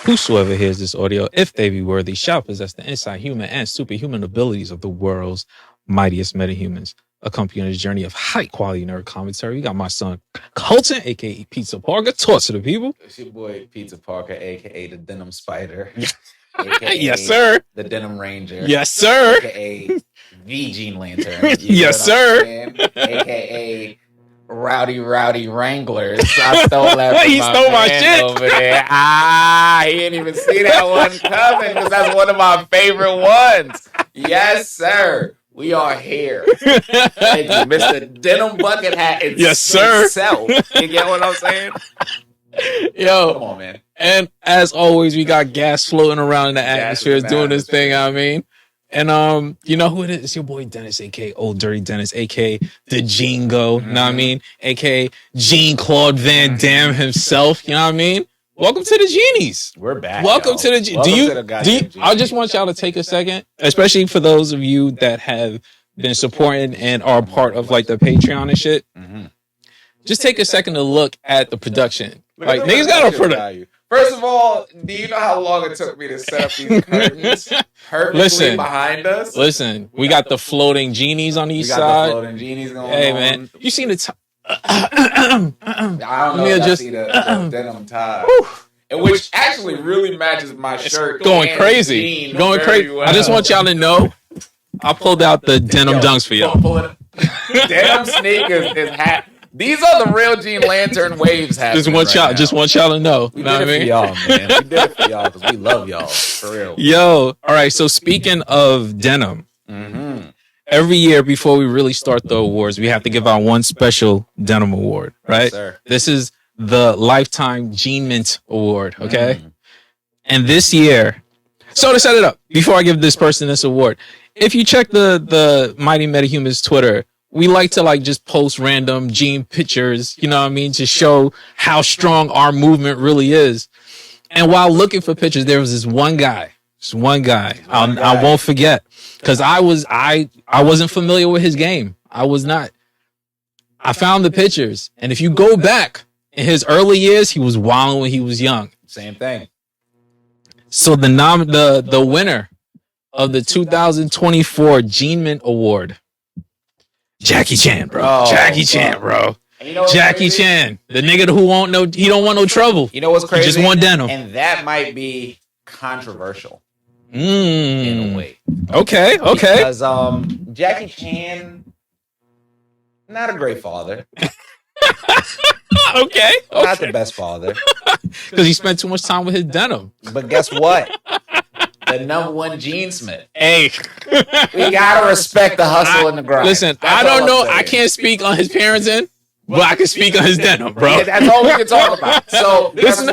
Whosoever hears this audio, if they be worthy, shall possess the inside human and superhuman abilities of the world's mightiest metahumans. Accompanying this journey of high quality nerd commentary, we got my son Colton, aka Pizza Parker. Talk to the people. It's your boy Pizza Parker, aka the Denim Spider, aka yes, sir. The Denim Ranger, yes, sir. Aka the Jean Lantern, yes, sir. Aka Rowdy Wranglers. I stole that from he stole my shit over there. He didn't even see that one coming because that's one of my favorite ones. Yes, sir. We are here. Thank you, Mr. Denim Bucket Hat itself. Yes, sir. You get what I'm saying? Yo, come on, man. And as always, we got gas floating around in the atmosphere, doing this thing. I mean, and you know who it is? It's your boy Dennis, aka Old Dirty Dennis, aka the Jingo. You know what I mean? Aka Jean-Claude Van Damme himself. You know what I mean? Welcome to the Jeanies. We're back. Welcome to the Jeanies. I just want y'all to take a second, especially for those of you that have been supporting and are part of like the Patreon and shit. Mm-hmm. Just take a second to look at the production. Like niggas got a production. First of all, do you know how long it took me to set up these curtains perfectly behind us? Listen, we got the floating Jeanies on each side. The floating Jeanies going hey on. Man, you seen the I don't know if I see the denim tie. Which actually really matches my shirt. Going crazy. Going crazy. Well. I just want y'all to know, I pulled out the denim dunks for y'all. Denim sneakers is hat. These are the real Jean Lantern waves happening. Just want y'all to know. We did it for y'all, man. We did it for y'all because we love y'all. For real. Yo, all right. So speaking of denim, every year before we really start the awards, we have to give out one special denim award, right? Yes, sir. This is the Lifetime Jean Mint Award, okay? And this year, so to set it up, before I give this person this award, if you check the Mighty Metahumans Twitter, we like to like just post random Jean pictures, you know what I mean, to show how strong our movement really is. And while looking for pictures, there was this one guy. I won't forget, because I wasn't familiar with his game. I was not. I found the pictures, and if you go back in his early years, he was wild when he was young. Same thing. So the winner of the 2024 Jean Mint Award, Jackie Chan, bro. Chan, bro. You know Jackie Chan, the nigga who he don't want no trouble. You know what's crazy? He just want denim. And that might be controversial. In a way. Okay. Because Jackie Chan, not a great father. Okay. Not the best father. Because he spent too much time with his denim. But guess what? The number one jeansmith. Hey. We gotta respect the hustle and the grind. Listen, I don't know. I can't speak on his parents' end, but I can speak on his denim, bro. Yeah, that's all we can talk about. So this is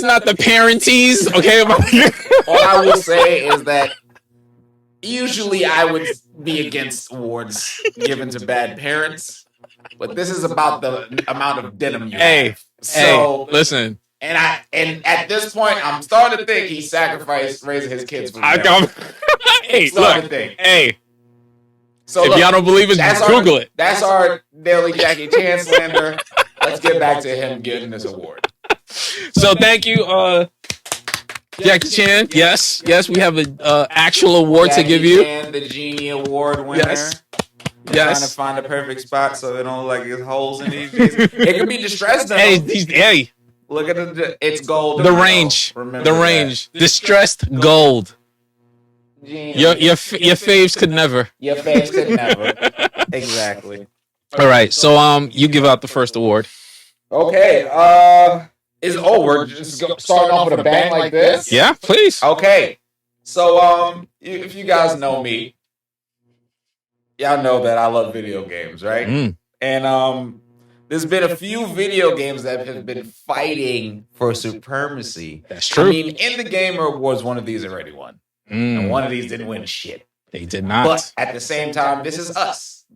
not the parentees, okay? All I will say is that usually I would be against awards given to bad parents, but this is about the amount of denim you have. So listen. And at this point, I'm starting to think he sacrificed raising his kids for Hey, so if y'all don't believe it, just Google it. That's our daily Jackie Chan slander. Let's get back to him getting this award. So thank you, Jackie Chan. Yes, we have an actual award to give you. Chan, the Genie Award winner. Yes. Trying to find a perfect spot so they don't look like there's holes in these jeans. It can be distressed though. Hey. Look at it's gold. The range. Distressed gold. Your faves could never. Your faves could never. Exactly. All right. So you give out the first award. Okay. We're just starting off with a bang like this? Yeah, please. Okay. So if you guys know me, y'all know that I love video games, right? And there's been a few video games that have been fighting for supremacy. That's true. I mean, in the Gamer Awards, one of these already won. And one of these didn't win shit. They did not. But at the same time, this is us.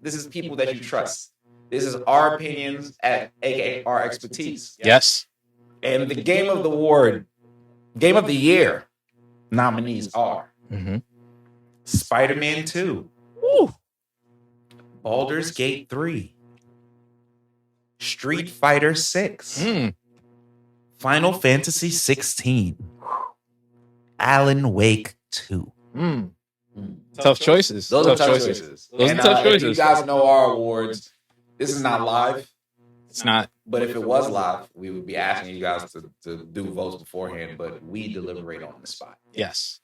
This is people that you trust. This is our opinions, aka our expertise. Yes. And the Game of the Year nominees are Spider-Man 2, Baldur's Gate 3, Street Fighter 6, Final Fantasy 16. Alan Wake 2. Tough choices. Those are tough choices. Those are tough choices. If you guys know our awards, this is not live. It's not. But if it was live, we would be asking you guys to do votes beforehand, but we deliberate on the spot. Yes.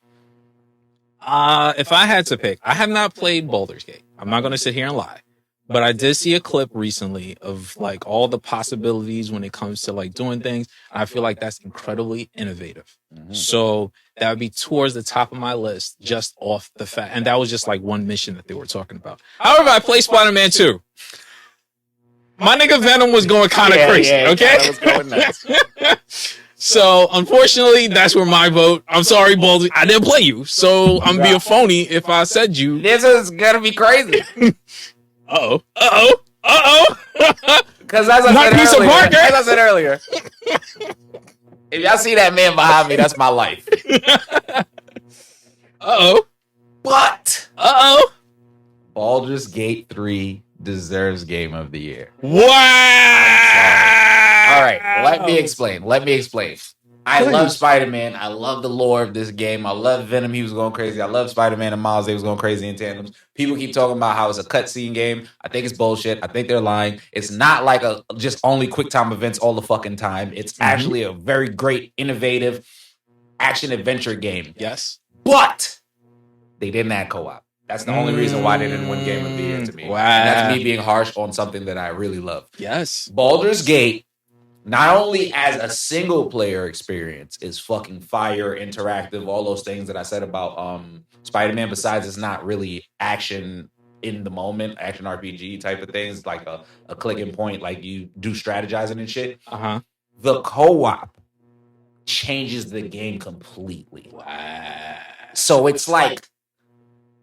If I had to pick, I have not played Baldur's Gate. I'm not going to sit here and lie. But I did see a clip recently of like all the possibilities when it comes to like doing things. I feel like that's incredibly innovative. So that would be towards the top of my list just off the fact. And that was just like one mission that they were talking about. However, I played Spider-Man 2. My nigga Venom was going kind of crazy, okay? Was going nuts. So, unfortunately, that's where my vote. I'm sorry, Baldy. I didn't play you, so I'm being phony if I said you. This is gonna be crazy. Uh-oh. Because as I said earlier, if y'all see that man behind me, that's my life. But Baldur's Gate 3 deserves Game of the Year. Wow! All right, let me explain. I love Spider-Man. I love the lore of this game. I love Venom. He was going crazy. I love Spider-Man and Miles. They was going crazy in tandems. People keep talking about how it's a cutscene game. I think it's bullshit. I think they're lying. It's not like a just only quick time events all the fucking time. It's actually a very great, innovative action adventure game. Yes. But they didn't add co-op. That's the only reason why they didn't win Game of the Year to me. Wow. And that's me being harsh on something that I really love. Yes. Baldur's Gate, not only as a single player experience, is fucking fire, interactive, all those things that I said about Spider-Man, besides it's not really action in the moment, action RPG type of things, like a clicking point, like you do strategizing and shit. The co-op changes the game completely. Wow. So it's like,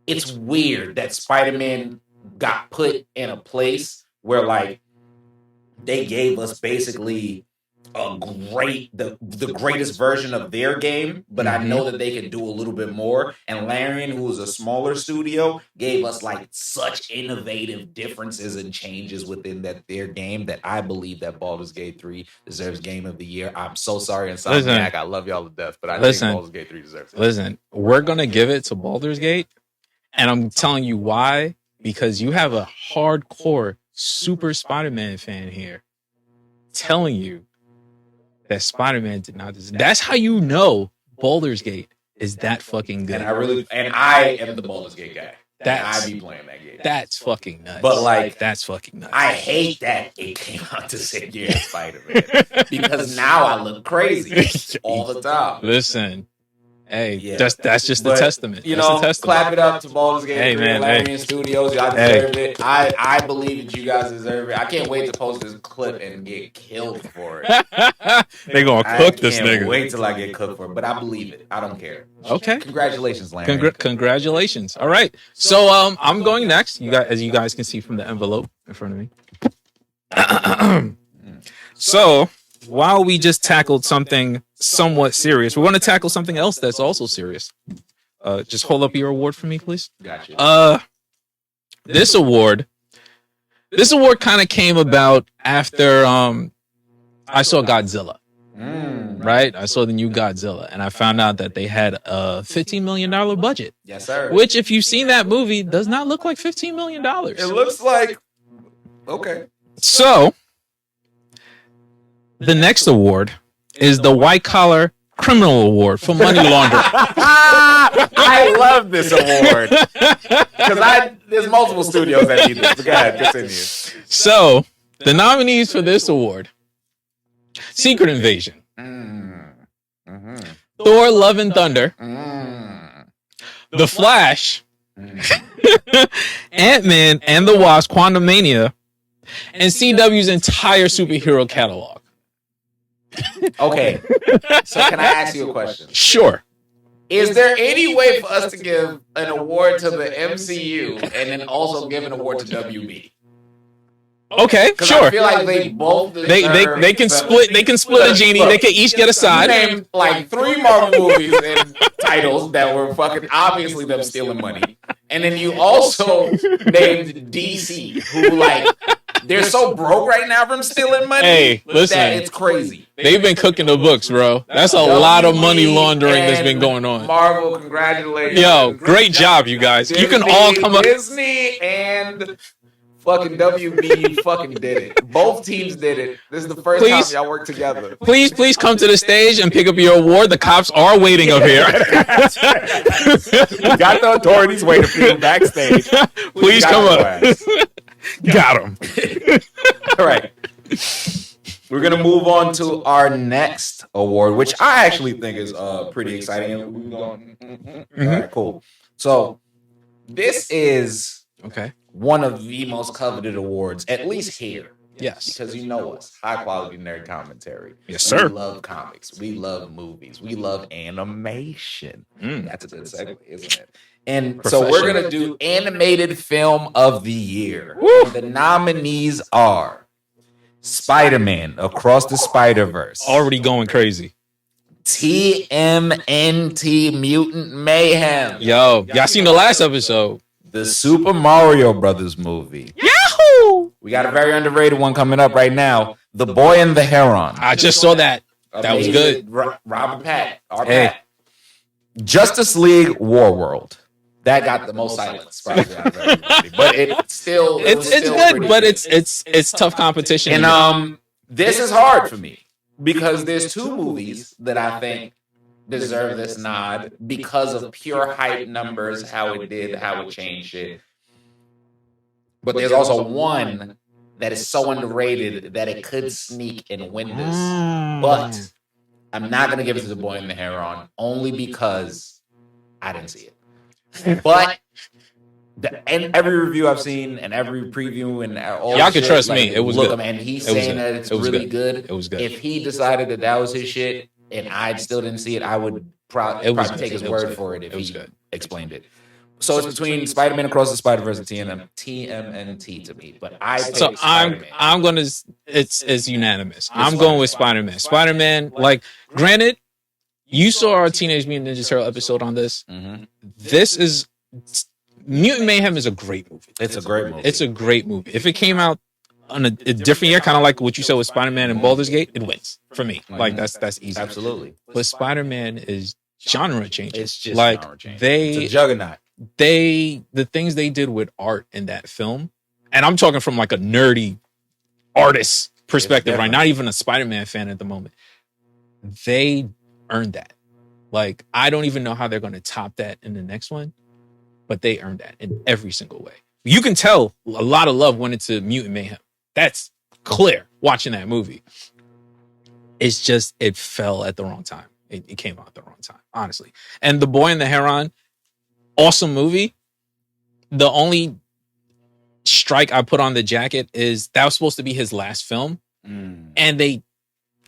it's weird that Spider-Man got put in a place where like they gave us basically the greatest version of their game, but I know that they could do a little bit more. And Larian, who was a smaller studio, gave us like such innovative differences and changes within their game that I believe that Baldur's Gate 3 deserves Game of the Year. I'm so sorry, Insomniac. I love y'all to death, but I think Baldur's Gate 3 deserves it. Listen, we're gonna give it to Baldur's Gate, and I'm telling you why. Because you have a hardcore super Spider-Man fan here telling you that Spider-Man did not deserve. That's how you know Baldur's Gate is that fucking good. And I am the Baldur's Gate guy. I be playing that game. That's fucking nuts. But like, that's fucking nuts. I hate that it came out the same year as Spider-Man because now I look crazy all the time. Listen. Hey, that's just the testament. You know, clap it up to Baldur's Gate 3 and Larian Studios. Y'all deserve it. I believe that you guys deserve it. I can't wait to post this clip and get killed for it. They gonna cook this nigga. Wait till I get cooked for it, but I believe it. I don't care. Okay. Congratulations, Larian. Congratulations. All right. So I'm going next. You guys, as you guys can see from the envelope in front of me. So while we just tackled something somewhat serious, we're going to tackle something else that's also serious. Just hold up your award for me, please. Gotcha. This award kind of came about after I saw Godzilla. Right? I saw the new Godzilla, and I found out that they had a $15 million budget. Yes, sir. Which, if you've seen that movie, does not look like $15 million. It looks like... Okay. So the next award is the White Collar Criminal Award for money laundering. I love this award because there's multiple studios that need this. But go ahead, continue. So the nominees for this award: Secret Invasion, Thor: Love and Thunder, The Flash, Ant-Man and the Wasp: Quantumania, and CW's entire superhero catalog. Okay, so can I ask you a question? Sure. Is there any way for us to give an award to the MCU and then also give an award to WB? Okay, sure. I feel like they both they can split. They can split a genie. They can each get a side. You named like 3 Marvel movies and titles that were fucking obviously them stealing money, and then you also named DC, who like They're so broke right now from stealing money. Hey, listen, it's crazy. They've been cooking the books, bro. That's a lot of money laundering that's been going on. Marvel, congratulations. Yo, great job, you guys. You can all come up. Disney and fucking WB, you fucking did it. Both teams did it. This is the first time y'all worked together. Please come to the stage and pick up your award. The cops are waiting up here. Got the authorities waiting for you backstage. Please come up. Got him. All right. We're going to move on to our next award, which I actually think is pretty exciting. All right, cool. So this is one of the most coveted awards, at least here. Yes. Because you know us, high quality nerd commentary. Yes, sir. We love comics. We love movies. We love animation. That's a good segue, isn't it? And so we're going to do animated film of the year. The nominees are Spider-Man Across the Spider-Verse. Already going crazy. TMNT Mutant Mayhem. Yo, y'all seen the last episode? The Super Mario Brothers movie. Yahoo! We got a very underrated one coming up right now. The Boy and the Heron. I just saw that. That was good. Robert Pat. Pat. Justice League Warworld. That got the most silence, probably out of everybody. But it's still it's good, but it's tough competition. And this is hard for me because there's two movies that I think deserve this nod because of pure hype numbers, how it changed it. But there's also one that is so underrated that it could sneak and win this. But I'm not gonna give it to The Boy and the Heron only because I didn't see it. But and every review I've seen and every preview and all y'all can trust me. It was good. And he's saying that it's really good. It was good. If he decided that was his shit and I still didn't see it, I would probably take his word for it if he explained it. So it's between Spider-Man Across the Spider-Verse and TMNT to me. But I'm gonna. It's unanimous. I'm going with Spider-Man. Spider-Man, like, granted, you saw our Teenage Mutant Ninja Turtle episode on this. This is Mutant Mayhem is a great movie. It's a great movie. It's a great movie. If it came out on a different year, kind of like what you said with Spider-Man and Baldur's Gate, it wins for me. Like that's easy. Absolutely. But Spider-Man is genre changing. It's just like genre changing. It's a juggernaut. The things they did with art in that film, and I'm talking from like a nerdy artist perspective, right? Not even a Spider-Man fan at the moment. They earned that. Like, I don't even know how they're going to top that in the next one, but they earned that in every single way. You can tell a lot of love went into Mutant Mayhem. That's clear watching that movie. It's just, it fell at the wrong time. It came out at the wrong time, honestly. And The Boy and the Heron, awesome movie. The only strike I put on the jacket is that was supposed to be his last film. And they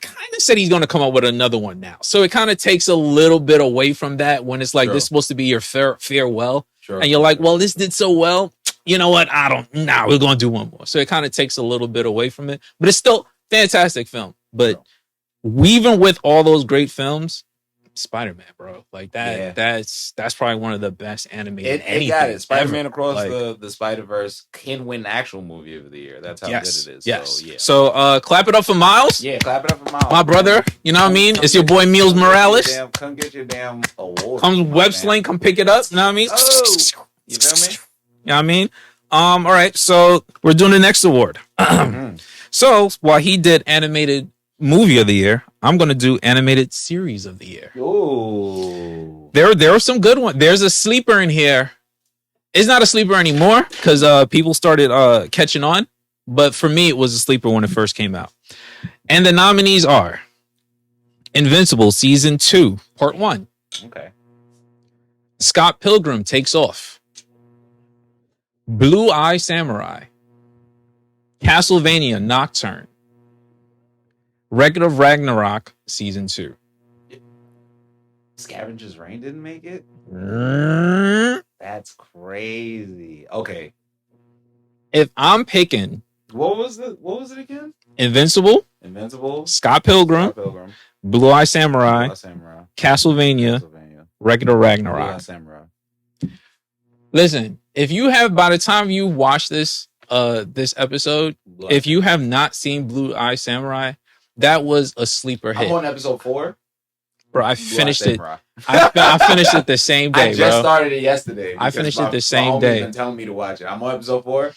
kind of said he's going to come up with another one now. So it kind of takes a little bit away from that when it's like, this is supposed to be your farewell. And you're like, well, this did so well. You know what? We're going to do one more. So it kind of takes a little bit away from it. But it's still fantastic film. But even with all those great films, Spider-Man, bro, like that's probably one of the best animated. It got it. Spider-Man Across the Spider-Verse can win actual movie of the year. That's how good it is. Yes. So clap it up for Miles. Yeah, clap it up for Miles. My brother, you know what I mean? It's your boy Miles Morales. Come get your damn award. Comes Web Sling, come pick it up. You know what I mean? Oh, you feel me? You know what I mean? All right, so we're doing the next award. So while he did animated movie of the year, I'm going to do animated series of the year. Ooh. There are some good ones. There's a sleeper in here. It's not a sleeper anymore because people started catching on. But for me, it was a sleeper when it first came out. And the nominees are Invincible Season 2, Part 1. Okay. Scott Pilgrim Takes Off. Blue Eye Samurai. Castlevania Nocturne. Record of Ragnarok Season 2. Scavenger's Reign didn't make it? Mm. That's crazy. Okay. If I'm picking... What was it again? Invincible. Scott Pilgrim. Blue Eye Samurai. Castlevania. Record of Ragnarok. Samurai. Listen, if you have, by the time you watch this, this episode. If you have not seen Blue Eye Samurai, that was a sleeper hit. I'm on episode 4. Bro, I finished it. I finished it the same day, bro. I just started it yesterday. I finished it the same day. Been telling me to watch it. I'm on episode 4.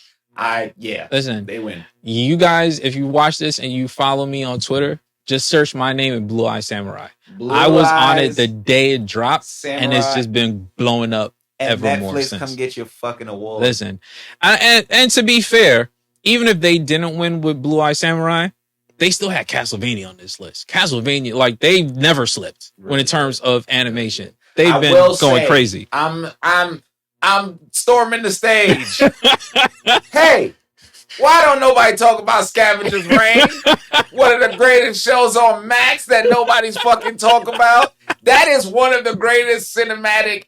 Listen, they win. You guys, if you watch this and you follow me on Twitter, just search my name in Blue Eye Samurai. I was on it the day it dropped, Samurai, and it's just been blowing up ever more since. Come get your fucking award. Listen, and to be fair, even if they didn't win with Blue Eye Samurai, they still had Castlevania on this list. Castlevania, like, they've never slipped when in terms of animation. They've been going crazy. I'm storming the stage. Hey, why don't nobody talk about Scavenger's Reign? One of the greatest shows on Max that nobody's fucking talk about. That is one of the greatest cinematic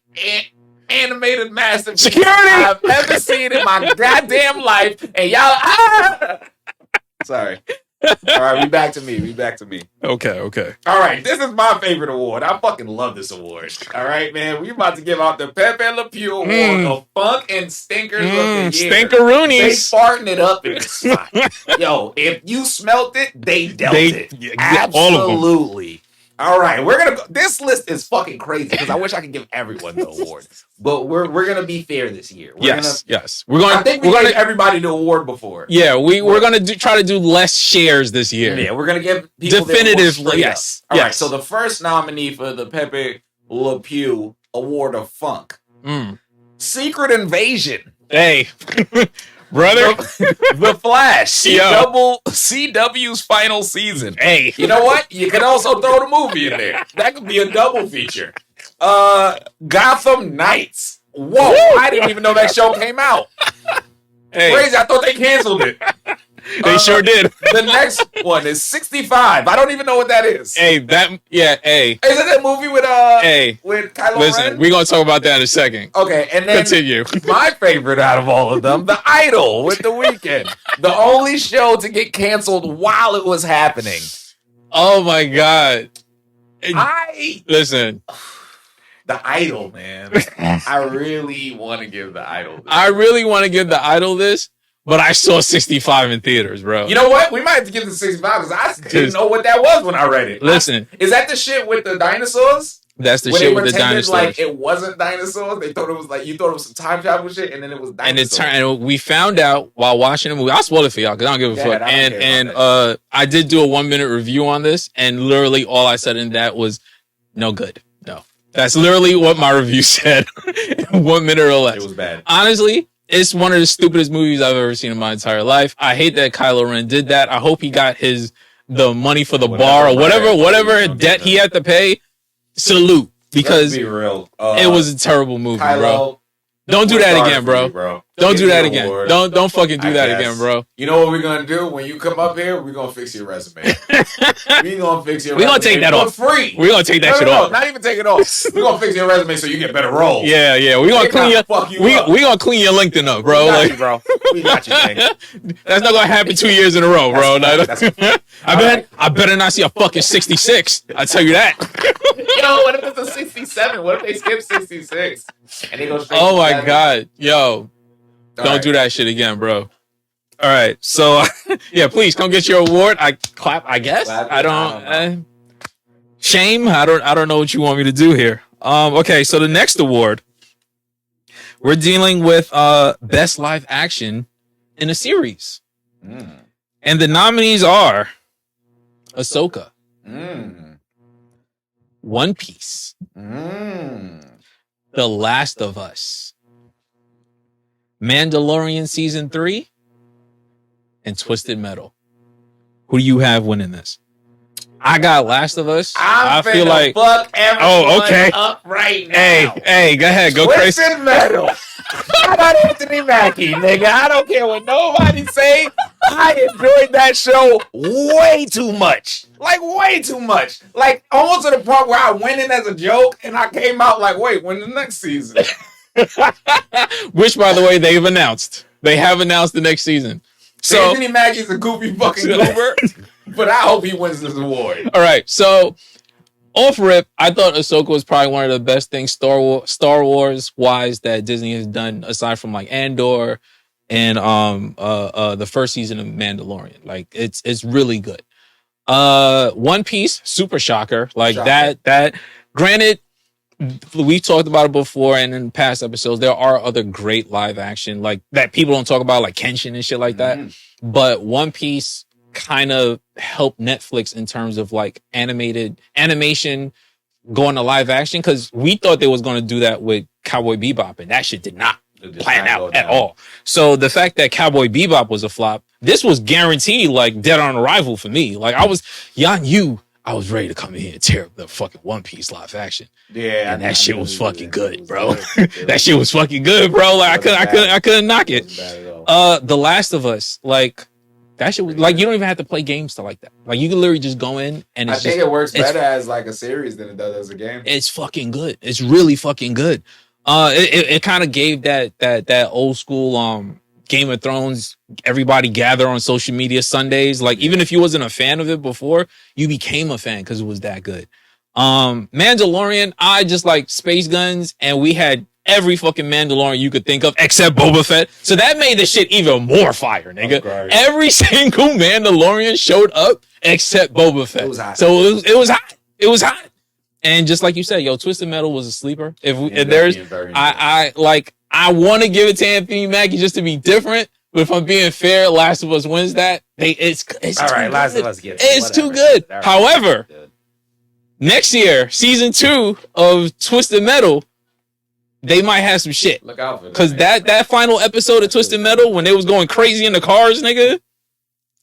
animated masterpieces I've ever seen in my goddamn life. And y'all, sorry. All right, we back to me. Okay. All right, this is my favorite award. I fucking love this award. All right, man. We about to give out the Pepe Le Pew Award of Funk and Stinkers of the Year. Stinkeroonies. They farting it up in the spot. Yo, if you smelt it, they dealt it. Absolutely. All right, we're gonna go. This list is fucking crazy because I wish I could give everyone the award, but we're gonna be fair this year. Yes. I think we gave everybody the award before. Yeah, we're gonna try to do less shares this year. Yeah, we're gonna give people definitively. Yes. All right. So the first nominee for the Pepe Le Pew Award of Funk, Secret Invasion. Hey. Brother, The Flash, CW's final season. Hey, you know what? You can also throw the movie in there. That could be a double feature. Gotham Knights. Whoa! I didn't even know that show came out. Hey. Crazy! I thought they canceled it. They sure did. The next one is 65. I don't even know what that is. Hey, Is it that movie with with Kylo Ren? Listen, we're gonna talk about that in a second. Okay, and then continue. My favorite out of all of them, The Idol with The Weeknd. The only show to get canceled while it was happening. Oh my God. Listen. The Idol, man. I really want to give The Idol this. But I saw 65 in theaters, bro. You know what? We might have to give it 65 because I didn't know what that was when I read it. Listen. Is that the shit with the dinosaurs? That's the shit with the dinosaurs. Like it wasn't dinosaurs. They thought it was like, you thought it was some time travel shit, and then it was dinosaurs. And we found out while watching the movie. I'll spoil it for y'all because I don't give a fuck. And I did do a 1-minute review on this, and literally all I said in that was no good. No. That's literally what my review said. 1 minute or less. It was bad. Honestly, it's one of the stupidest movies I've ever seen in my entire life. I hate that Kylo Ren did that. I hope he got the money for the bar or whatever debt he had to pay. Salute, because let's be real. It was a terrible movie, Kylo, bro. Don't do that again, bro. Don't do that again. Don't fucking do that again, bro. You know what we're gonna do when you come up here? We're gonna fix your resume. We're gonna take that off for free. We're gonna take that shit off. Not even take it off. We're gonna fix your resume so you get better roles. Yeah. We're gonna clean we gonna clean your LinkedIn up, bro. We got you, man. That's not gonna happen 2 years in a row, bro. I better not see a fucking 66. I tell you that. Yo, what if it's a 67? What if they skip 66? And they go straight oh my God. Yo. Don't do that shit again, bro. All right. So, yeah, please come get your award. I guess. I don't shame. I don't know what you want me to do here. Okay. So the next award, we're dealing with best live action in a series. And the nominees are Ahsoka, One Piece, The Last of Us, Mandalorian Season 3, and Twisted Metal. Who do you have winning this? I got Last of Us. I feel like fuck everyone up right now. Hey, go ahead, go crazy. Twisted Metal. I got Anthony Mackie, nigga. I don't care what nobody say. I enjoyed that show way too much. Like, way too much. Like, almost to the point where I went in as a joke and I came out like, wait, when the next season? Which, by the way, they've announced. They have announced the next season. So Anthony Mackie's a goofy fucking goober, but I hope he wins this award. All right, so off rip, I thought Ahsoka was probably one of the best things Star Wars wise that Disney has done, aside from like Andor, in the first season of Mandalorian. Like it's really good. One Piece, super shocker. Like that granted, we talked about it before and in past episodes, there are other great live action like that people don't talk about, like Kenshin and shit like that. But One Piece kind of helped Netflix in terms of like animation going to live action, because we thought they was going to do that with Cowboy Bebop, and that shit did not plan out at all. So the fact that Cowboy Bebop was a flop, this was guaranteed like dead on arrival for me. Like I was ready to come in here and tear up the fucking One Piece live action. Yeah, and that shit was fucking good, bro. That shit was fucking good, bro. Like I couldn't knock it. The Last of Us, like that shit was like, you don't even have to play games to like that. Like you can literally just go in and I think it works better as like a series than it does as a game. It's fucking good. It's really fucking good. It kind of gave that old school Game of Thrones, everybody gather on social media Sundays. Like even if you wasn't a fan of it before, you became a fan because it was that good. Mandalorian, I just like space guns, and we had every fucking Mandalorian you could think of except Boba Fett. So that made the shit even more fire, nigga. Every single Mandalorian showed up except Boba Fett. It was hot. So it was hot. It was hot. And just like you said, Twisted Metal was a sleeper. If there's, I want to give it to Anthony Mackie just to be different. But if I'm being fair, Last of Us wins that. It's all right. Last of Us gets it. It's too good. Right. However, next year, season 2 of Twisted Metal, they might have some shit. Look out for because that final episode of Twisted Metal when they was going crazy in the cars, nigga.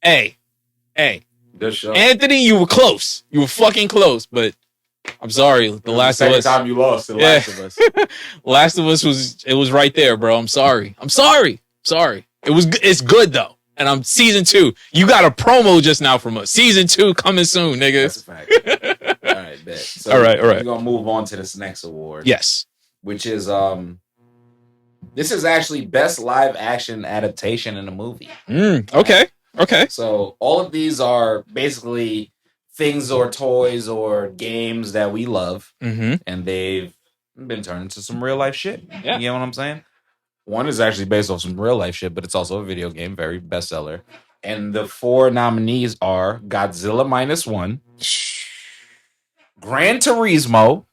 Hey, Anthony, you were close. You were fucking close, but. I'm sorry. The Last of Us. Time you lost the Last of Us. Last of Us was right there, bro. I'm sorry. It's good though. And I'm season 2. You got a promo just now from us. Season 2 coming soon, nigga. That's a fact. All right, bet. So all right. We're gonna move on to this next award. Yes. Which is this is actually best live action adaptation in a movie. Okay. So all of these are basically things or toys or games that we love, and they've been turned into some real life shit. Yeah. You know what I'm saying? One is actually based off some real life shit, but it's also a video game, very bestseller. And the 4 nominees are Godzilla -1, Gran Turismo,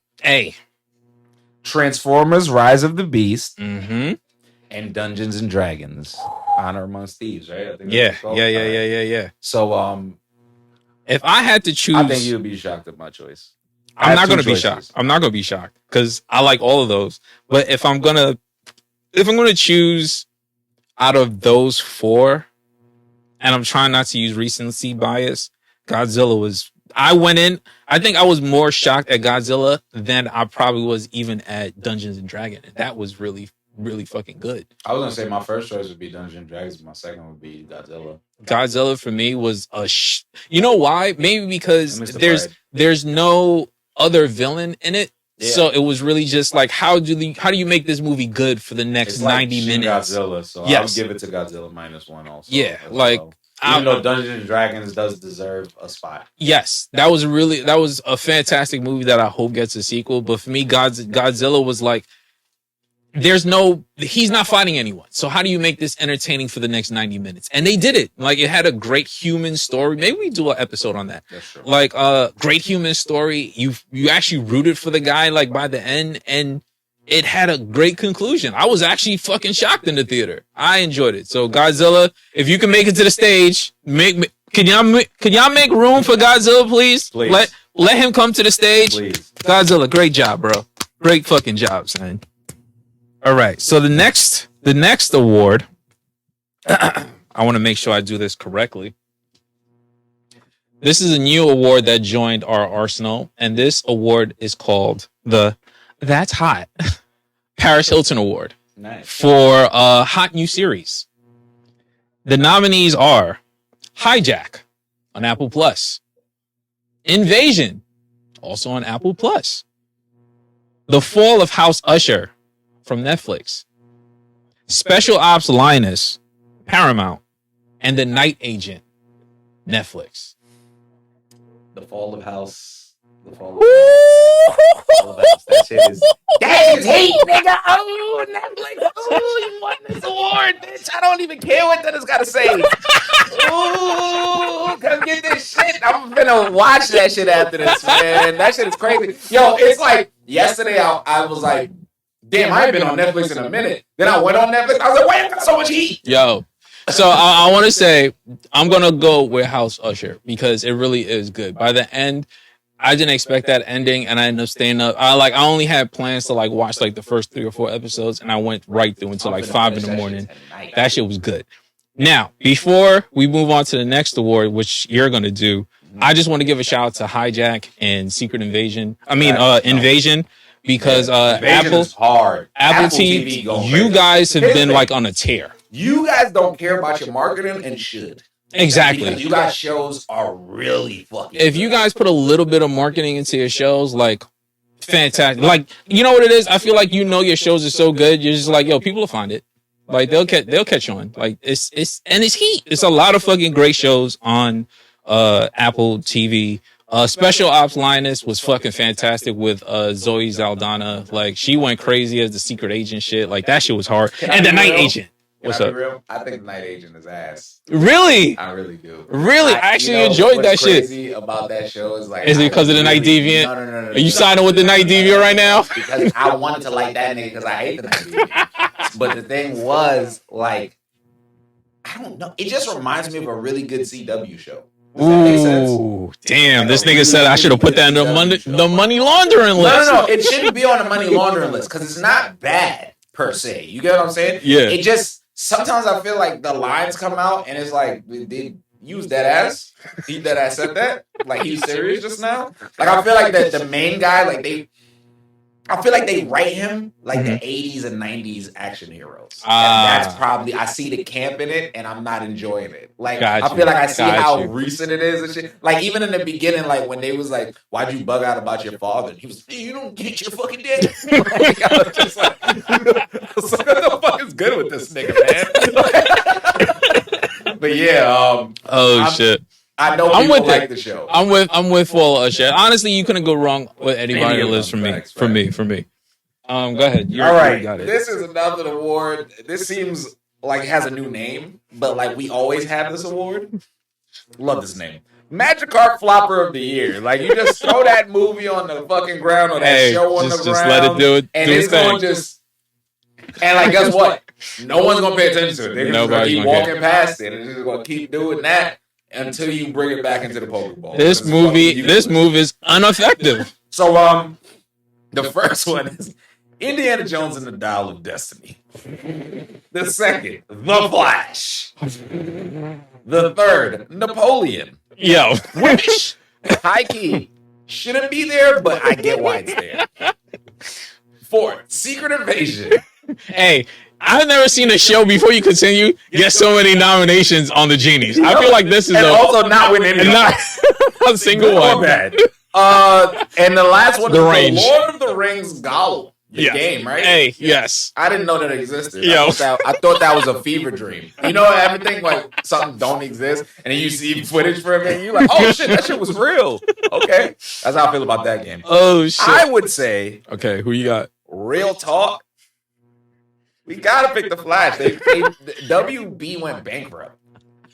Transformers: Rise of the Beast, and Dungeons and Dragons: Honor Amongst Thieves. Right? I think yeah. So if I had to choose, I think you'd be shocked at my choice. I'm not going to be shocked. I'm not going to be shocked because I like all of those. But if I'm gonna choose out of those 4, and I'm trying not to use recency bias, Godzilla was. I went in. I think I was more shocked at Godzilla than I probably was even at Dungeons and Dragons. And that was really, really fucking good. I was gonna say my first choice would be Dungeons and Dragons, but my second would be Godzilla. Godzilla for me was you know why? Maybe because there's no other villain in it. Yeah. So it was really just like how do you make this movie good for the next 90 minutes? Godzilla, so I would give it to Godzilla -1 also. Yeah, like even though Dungeons and Dragons does deserve a spot. Yes, that was a fantastic movie that I hope gets a sequel. But for me, Godzilla was like, he's not fighting anyone. So how do you make this entertaining for the next 90 minutes? And they did it. Like it had a great human story. Maybe we do an episode on that. That's true. Like great human story. You actually rooted for the guy like by the end, and it had a great conclusion. I was actually fucking shocked in the theater. I enjoyed it. So Godzilla, if you can make it to the stage, can y'all make room for Godzilla, please? Please. Let him come to the stage. Please. Godzilla, great job, bro. Great fucking job, son. All right. So the next award, I want to make sure I do this correctly. This is a new award that joined our arsenal, and this award is called the That's Hot Paris Hilton Award. Nice. For a hot new series. The nominees are Hijack on Apple Plus, Invasion, also on Apple Plus, The Fall of House Usher from Netflix, Special Ops Linus, Paramount, and The Night Agent, Netflix. The Fall of House That shit is heat, nigga. Oh, Netflix. Oh, you won this award, bitch. I don't even care what that has got to say. Ooh, come get this shit. I'm gonna watch that shit after this, man. That shit is crazy. Yo, it's like yesterday I was like, damn, I ain't been on Netflix in a minute. Then I went on Netflix. I was like, why you got so much heat? Yo. So I want to say I'm gonna go with House Usher because it really is good. By the end, I didn't expect that ending, and I ended up staying up. I only had plans to like watch like the first 3 or 4 episodes, and I went right through until like 5 in the morning. That shit was good. Now, before we move on to the next award, which you're gonna do, I just want to give a shout out to Hijack and Secret Invasion. Invasion. Because Apple TV, you guys have been like on a tear. You guys don't care about your marketing and should. Exactly. Because you guys' shows are really fucking If you guys put a little bit of marketing into your shows, like, fantastic. Like, you know what it is? I feel like your shows are so good, you're just like, yo, people will find it. Like, they'll catch on. Like, it's heat. It's a lot of fucking great shows on Apple TV. Special Ops Linus was fucking fantastic with Zoe Saldana. Like, she went crazy as the secret agent shit. Like, that shit was hard. And the night agent. What's up? Real? I think the night agent is ass. Really? I really do. Really? I actually enjoyed that shit. What's crazy about that show is like... Is it because of the Night Deviant? No. Are you signing with the Night Deviant right now? Because I wanted to like that nigga because I hate the Night Deviant. But the thing was, like, I don't know. It just reminds me of a really good CW show. Ooh, damn! This nigga said I should have put that in the money laundering list. No. It shouldn't be on the money laundering list because it's not bad per se. You get what I'm saying? Yeah. It just sometimes I feel like the lines come out and it's like they use that ass. He that ass said that. Like he's serious just now. Like I feel like the main guy I feel like they write him like the 80s and 90s action heroes. And that's probably, I see the camp in it and I'm not enjoying it. Like, I feel like I see how recent it is and shit. Like, even in the beginning, like, when they was like, why'd you bug out about your father? And he was, you don't get your fucking dad. Like, I was just like, what the fuck is good with this nigga, man? But yeah. Shit. I know people like the show. I'm with full Usher. Honestly, you couldn't go wrong with anybody that lives for me. Go ahead. All right. This is another award. This seems like it has a new name, but like we always have this award. Love this name. Magikarp Flopper of the Year. Like you just throw that movie on the fucking ground or that show on the ground. Just let it do it. And it's going to just... And like, guess what? No one's going to pay attention to it. They're just going to keep walking past it and just going to keep doing that until you bring it back into the Pokeball. This move is ineffective. So, the first one is Indiana Jones and the Dial of Destiny. The second, The Flash. The third, Napoleon. Yo. Which, high key, shouldn't be there, but I get why it's there. Fourth, Secret Invasion. Hey, I've never seen a show before you continue get so many nominations on the Jeanies. I feel like this is also not win any. Not a single one. Bad. And the last one is the Lord of the Rings Gollum. Game, right? Hey, yes. I didn't know that existed. I thought that was a fever dream. You know, everything like something don't exist, and then you see footage from it, and you're like, oh shit, that shit was real. Okay. That's how I feel about that game. Oh shit. I would say, okay, who you got? Real talk. We gotta pick the Flash. WB went bankrupt.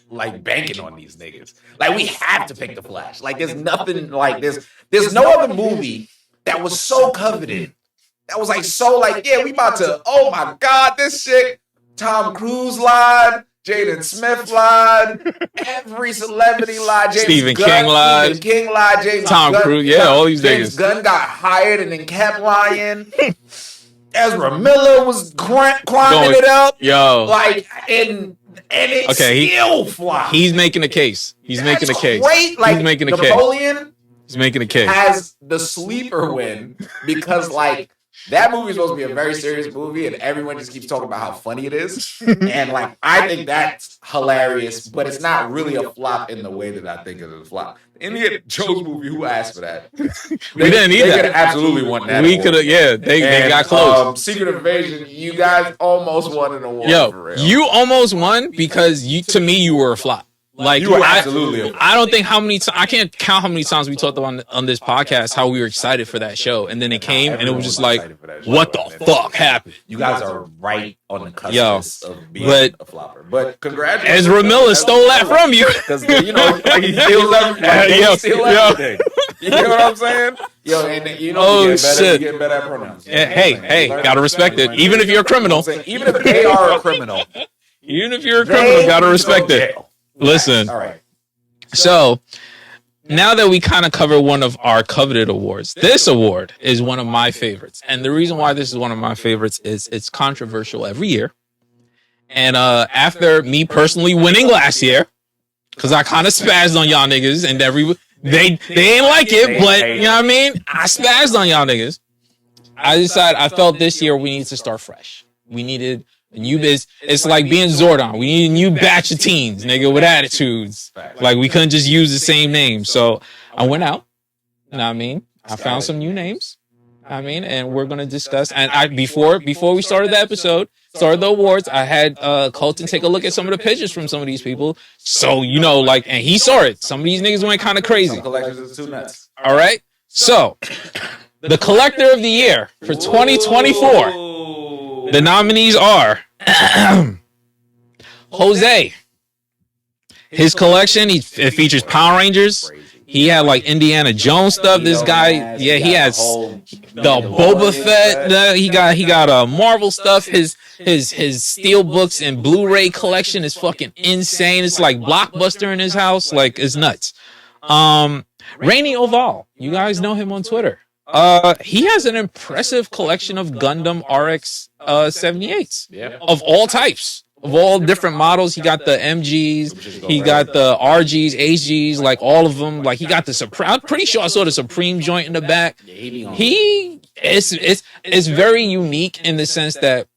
Like banking on these niggas. Like we have to pick the Flash. Like there's nothing like this. There's no other movie that was so coveted. That was like so like, yeah, we about to, oh my God, this shit. Tom Cruise lied, Jaden Smith lied, every celebrity lied, Stephen King lied, James Tom Cruise, yeah, all these niggas. James Gunn got hired and then kept lying. Ezra Miller was climbing it up. Yo. Like, and it still flopped. He's making a case. He's making a case. Great. Like, he's making a Napoleon case. He's making a case. Has the sleeper win because, like, that movie is supposed to be a very serious movie, and everyone just keeps talking about how funny it is. And, like, I think that's hilarious, but it's not really a flop in the way that I think it's a flop. Indiana Jones movie, who asked for that? We didn't need that. They could have absolutely won that. We could have, yeah. They got close. Secret Invasion, you guys almost won an award. Yo, for real. You almost won because to me, you were a flop. Like you were absolutely. I don't think how many times I can't count how many times we talked on this podcast how we were excited for that show, and then it came and it was just like, what the fuck happened? You guys are right on the cusp of being a flopper. But congratulations, Ezra Miller stole that from you because you know like he steals everything. He steals everything. You know what I'm saying? Yo, and you know, you get better at pronouns. Hey, gotta respect it. Even if you're a criminal. Even if they are a criminal. Even if you're a criminal, gotta respect it. Listen. All right. So, now that we kind of cover one of our coveted awards, this award is one of my favorites. And the reason why this is one of my favorites is it's controversial every year. And after me personally winning last year, because I kind of spazzed on y'all niggas and they ain't like it, but you know what I mean? I spazzed on y'all niggas. I decided I felt this year we needed to start fresh. We needed a new biz. It's like being Zordon. We need a new batch of teens, nigga, with attitudes. Like we couldn't just use the same name. So I went out. You know what I mean? I found some new names. I mean, and we're gonna discuss. And before we started the episode, started the awards, I had Colton take a look at some of the pictures from some of these people. So you know, like, and he saw it. Some of these niggas went kind of crazy. Some collectors is too nuts. All right. So the collector of the year for 2024, the nominees are Jose. His collection, it features Power Rangers. He had like Indiana Jones stuff. This guy, yeah, he has the Boba Fett. He got Marvel stuff. His steel books and Blu-ray collection is fucking insane. It's like Blockbuster in his house. Like, it's nuts. Rainy Oval, you guys know him on Twitter. He has an impressive collection of Gundam RX 78s of all types. Of all different models. He got the MGs, he got the RGs, HGs, like all of them. Like he got the Supreme. I'm pretty sure I saw the Supreme joint in the back. It's very unique in the sense that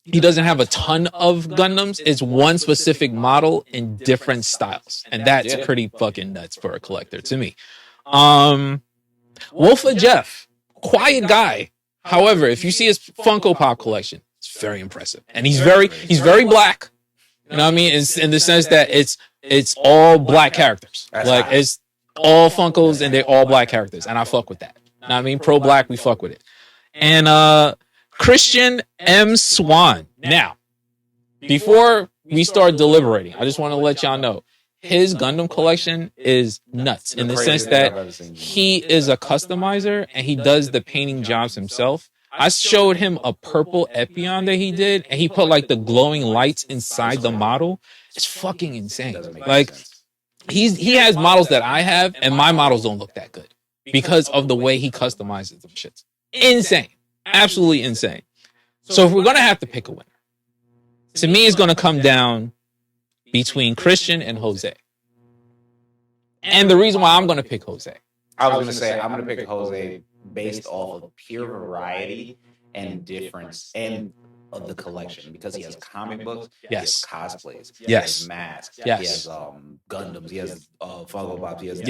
he doesn't have a ton of Gundams. It's one specific model in different styles, and that's pretty fucking nuts for a collector to me. Wolf of Jeff, quiet guy. However, if you see his Funko Pop collection, it's very impressive, and he's very black. You know what I mean? It's in the sense that it's all black characters. Like it's all Funkos and they're all black characters, and I fuck with that. You know what I mean? Pro black, we fuck with it. And Christian M. Swan. Now, before we start deliberating, I just want to let y'all know his Gundam collection is nuts in the sense that he is a customizer and he does the painting jobs himself. I showed him a purple Epion that he did, and he put like the glowing lights inside the model. It's fucking insane. Like he has models that I have, and my models don't look that good because of the way he customizes them shits. Insane. Absolutely insane. So if we're gonna have to pick a winner, to me it's gonna come down between Christian and Jose. And the reason why I'm gonna pick Jose. I was gonna say I'm gonna pick Jose based off of pure variety and difference and of the collection, because he has comic books, he has cosplays, he has masks, he has Gundams, he has Funko Pops, he has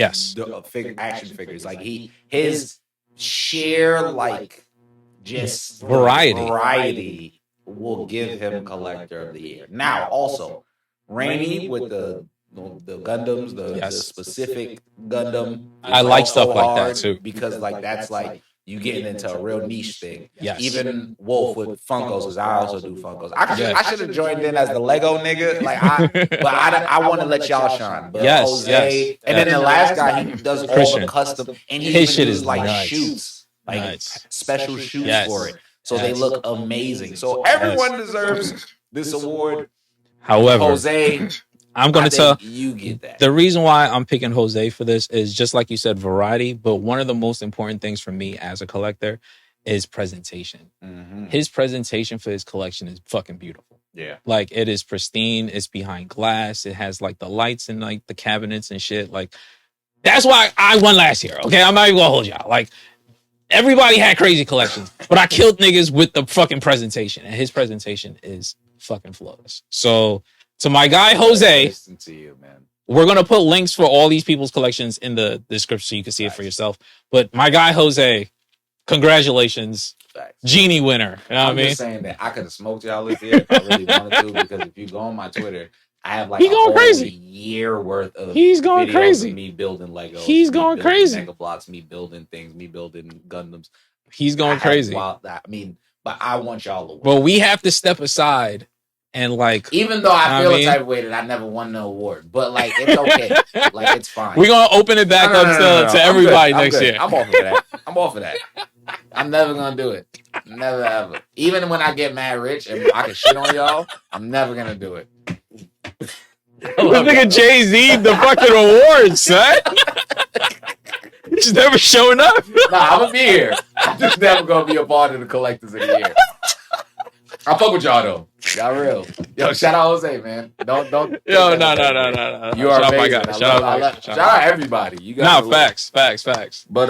action figures. Like his sheer like just variety will give him collector of the year. Now also Rainy with the Gundams, the specific Gundam. I like stuff like that too, because like that's like you getting into a real niche thing. Yes. Even Wolf with Funkos, because I also do Funkos. I should have joined in as the Lego nigga. Like I want to let y'all shine. But Jose, and then the last guy, he does all the custom, and his shit is like shoots, like special shoots for it, so they look amazing. So everyone deserves this award. However, Jose, I'm going to tell you get that. The reason why I'm picking Jose for this is just like you said, variety. But one of the most important things for me as a collector is presentation. Mm-hmm. His presentation for his collection is fucking beautiful. Yeah. Like it is pristine. It's behind glass. It has like the lights and like the cabinets and shit. Like that's why I won last year. Okay. I'm not even going to hold y'all. Like everybody had crazy collections, but I killed niggas with the fucking presentation, and his presentation is fucking flawless. So, to my guy Jose, to you, man. We're gonna put links for all these people's collections in the description so you can see it for yourself. But my guy Jose, congratulations, Jeanie winner. You know what I mean? I'm just saying that I could have smoked y'all this year if I really wanted to, because if you go on my Twitter, I have like He's going crazy. year worth of He's going videos crazy. of me building Legos. He's going crazy. Mega blocks, me building things, me building Gundams. He's going crazy. But I want y'all to win. Well, we have to step aside and like, even though I feel a type of way that I never won the award, but like it's okay, like it's fine. We're gonna open it back up to everybody next year. I'm off of that. I'm off of that. I'm never gonna do it. Never ever. Even when I get mad rich and I can shit on y'all, I'm never gonna do it. This nigga Jay-Z, the fucking awards, son. He's never showing up. Nah, I'm gonna be here. I'm just never gonna be a part of the collectors of the year. I fuck with y'all though. Y'all real. Yo, shout out Jose, man. Don't. Yo, no. You are shout amazing. Shout out everybody. You guys. Facts. But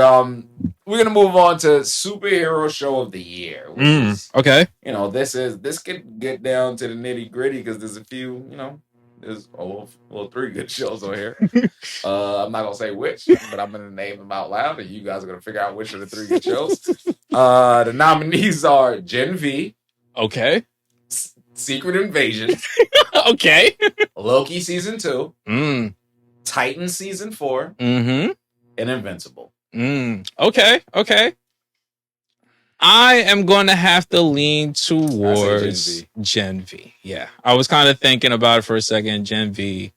we're gonna move on to superhero show of the year. Which is, okay. You know, this could get down to the nitty gritty because there's a few. You know, there's three good shows on here. I'm not gonna say which, but I'm gonna name them out loud, and you guys are gonna figure out which are the three good shows. The nominees are Gen V. Okay. Secret Invasion. Okay. Loki season 2. Titan season 4. And Invincible. Okay. I am going to have to lean towards Gen V. Yeah. I was kind of thinking about it for a second, Gen V.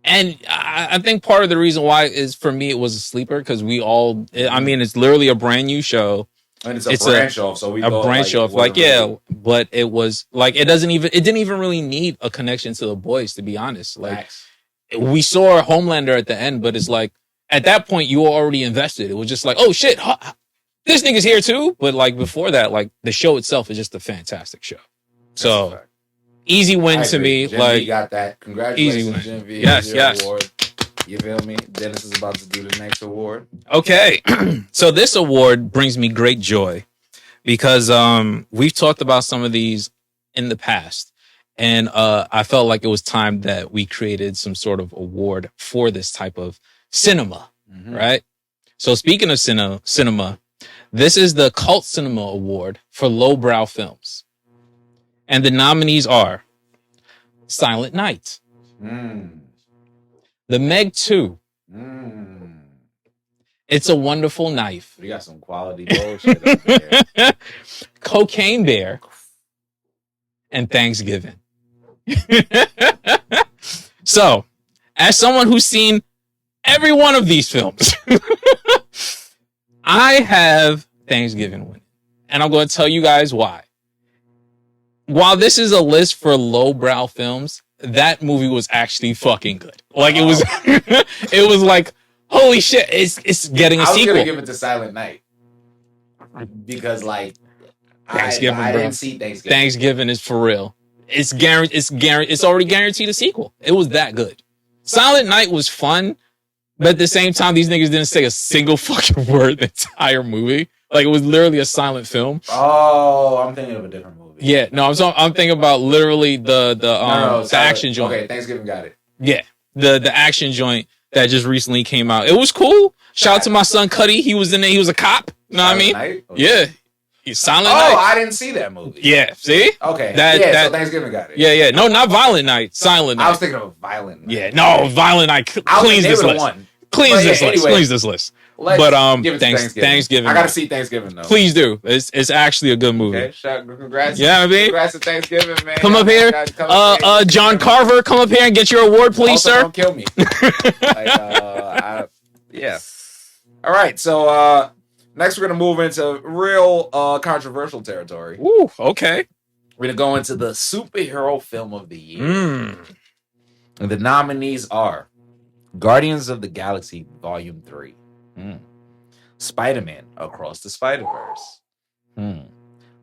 And I think part of the reason why is for me, it was a sleeper because it's literally a brand new show. And it's a branch off, so we go branch off. Like, yeah, but it was like it didn't even really need a connection to the boys, to be honest. Like, we saw Homelander at the end, but it's like at that point you were already invested. It was just like, oh shit, this nigga's here too. But like before that, like the show itself is just a fantastic show. So easy win to me. Gen like V got that. Congratulations, easy win. Gen V. Yes. Award. You feel me? Dennis is about to do the next award. Okay. So this award brings me great joy because we've talked about some of these in the past. And I felt like it was time that we created some sort of award for this type of cinema, right? So speaking of cinema, this is the Cult Cinema Award for lowbrow films. And the nominees are Silent Night. The Meg 2. It's a Wonderful Knife. We got some quality bullshit up there. Cocaine Bear. And Thanksgiving. So, as someone who's seen every one of these films, I have Thanksgiving winning. And I'm going to tell you guys why. While this is a list for lowbrow films, that movie was actually fucking good. Like it was, it was like, holy shit! It's getting a sequel. I was gonna give it to Silent Night because like Thanksgiving, I didn't see Thanksgiving. Thanksgiving is for real. It's already guaranteed a sequel. It was that good. Silent Night was fun, but at the same time, these niggas didn't say a single fucking word the entire movie. Like it was literally a silent film. Oh, I'm thinking of a different movie. Yeah, no, I'm thinking about literally the action joint. Okay, Thanksgiving got it. Yeah, the action joint that just recently came out. It was cool. Shout out to my son Cuddy. He was in there. He was a cop. You know what I mean? Night? Yeah. Silent Night. Oh, I didn't see that movie. Yeah, see? Okay. So Thanksgiving got it. Yeah. No, not Violent Night. Silent Night. I was thinking of Violent Night. Yeah, no, Violent Night cleans this list. Cleans this list. But Thanksgiving. I gotta see Thanksgiving though. Please do. It's actually a good movie. Okay, congrats. Yeah, I mean, congrats to Thanksgiving, man. Come up here. John Carver, come up here and get your award, please, sir. Don't kill me. Yeah. All right. So next we're gonna move into real controversial territory. Ooh, okay. We're gonna go into the superhero film of the year. And the nominees are Guardians of the Galaxy Volume 3. Spider-Man Across the Spider-Verse.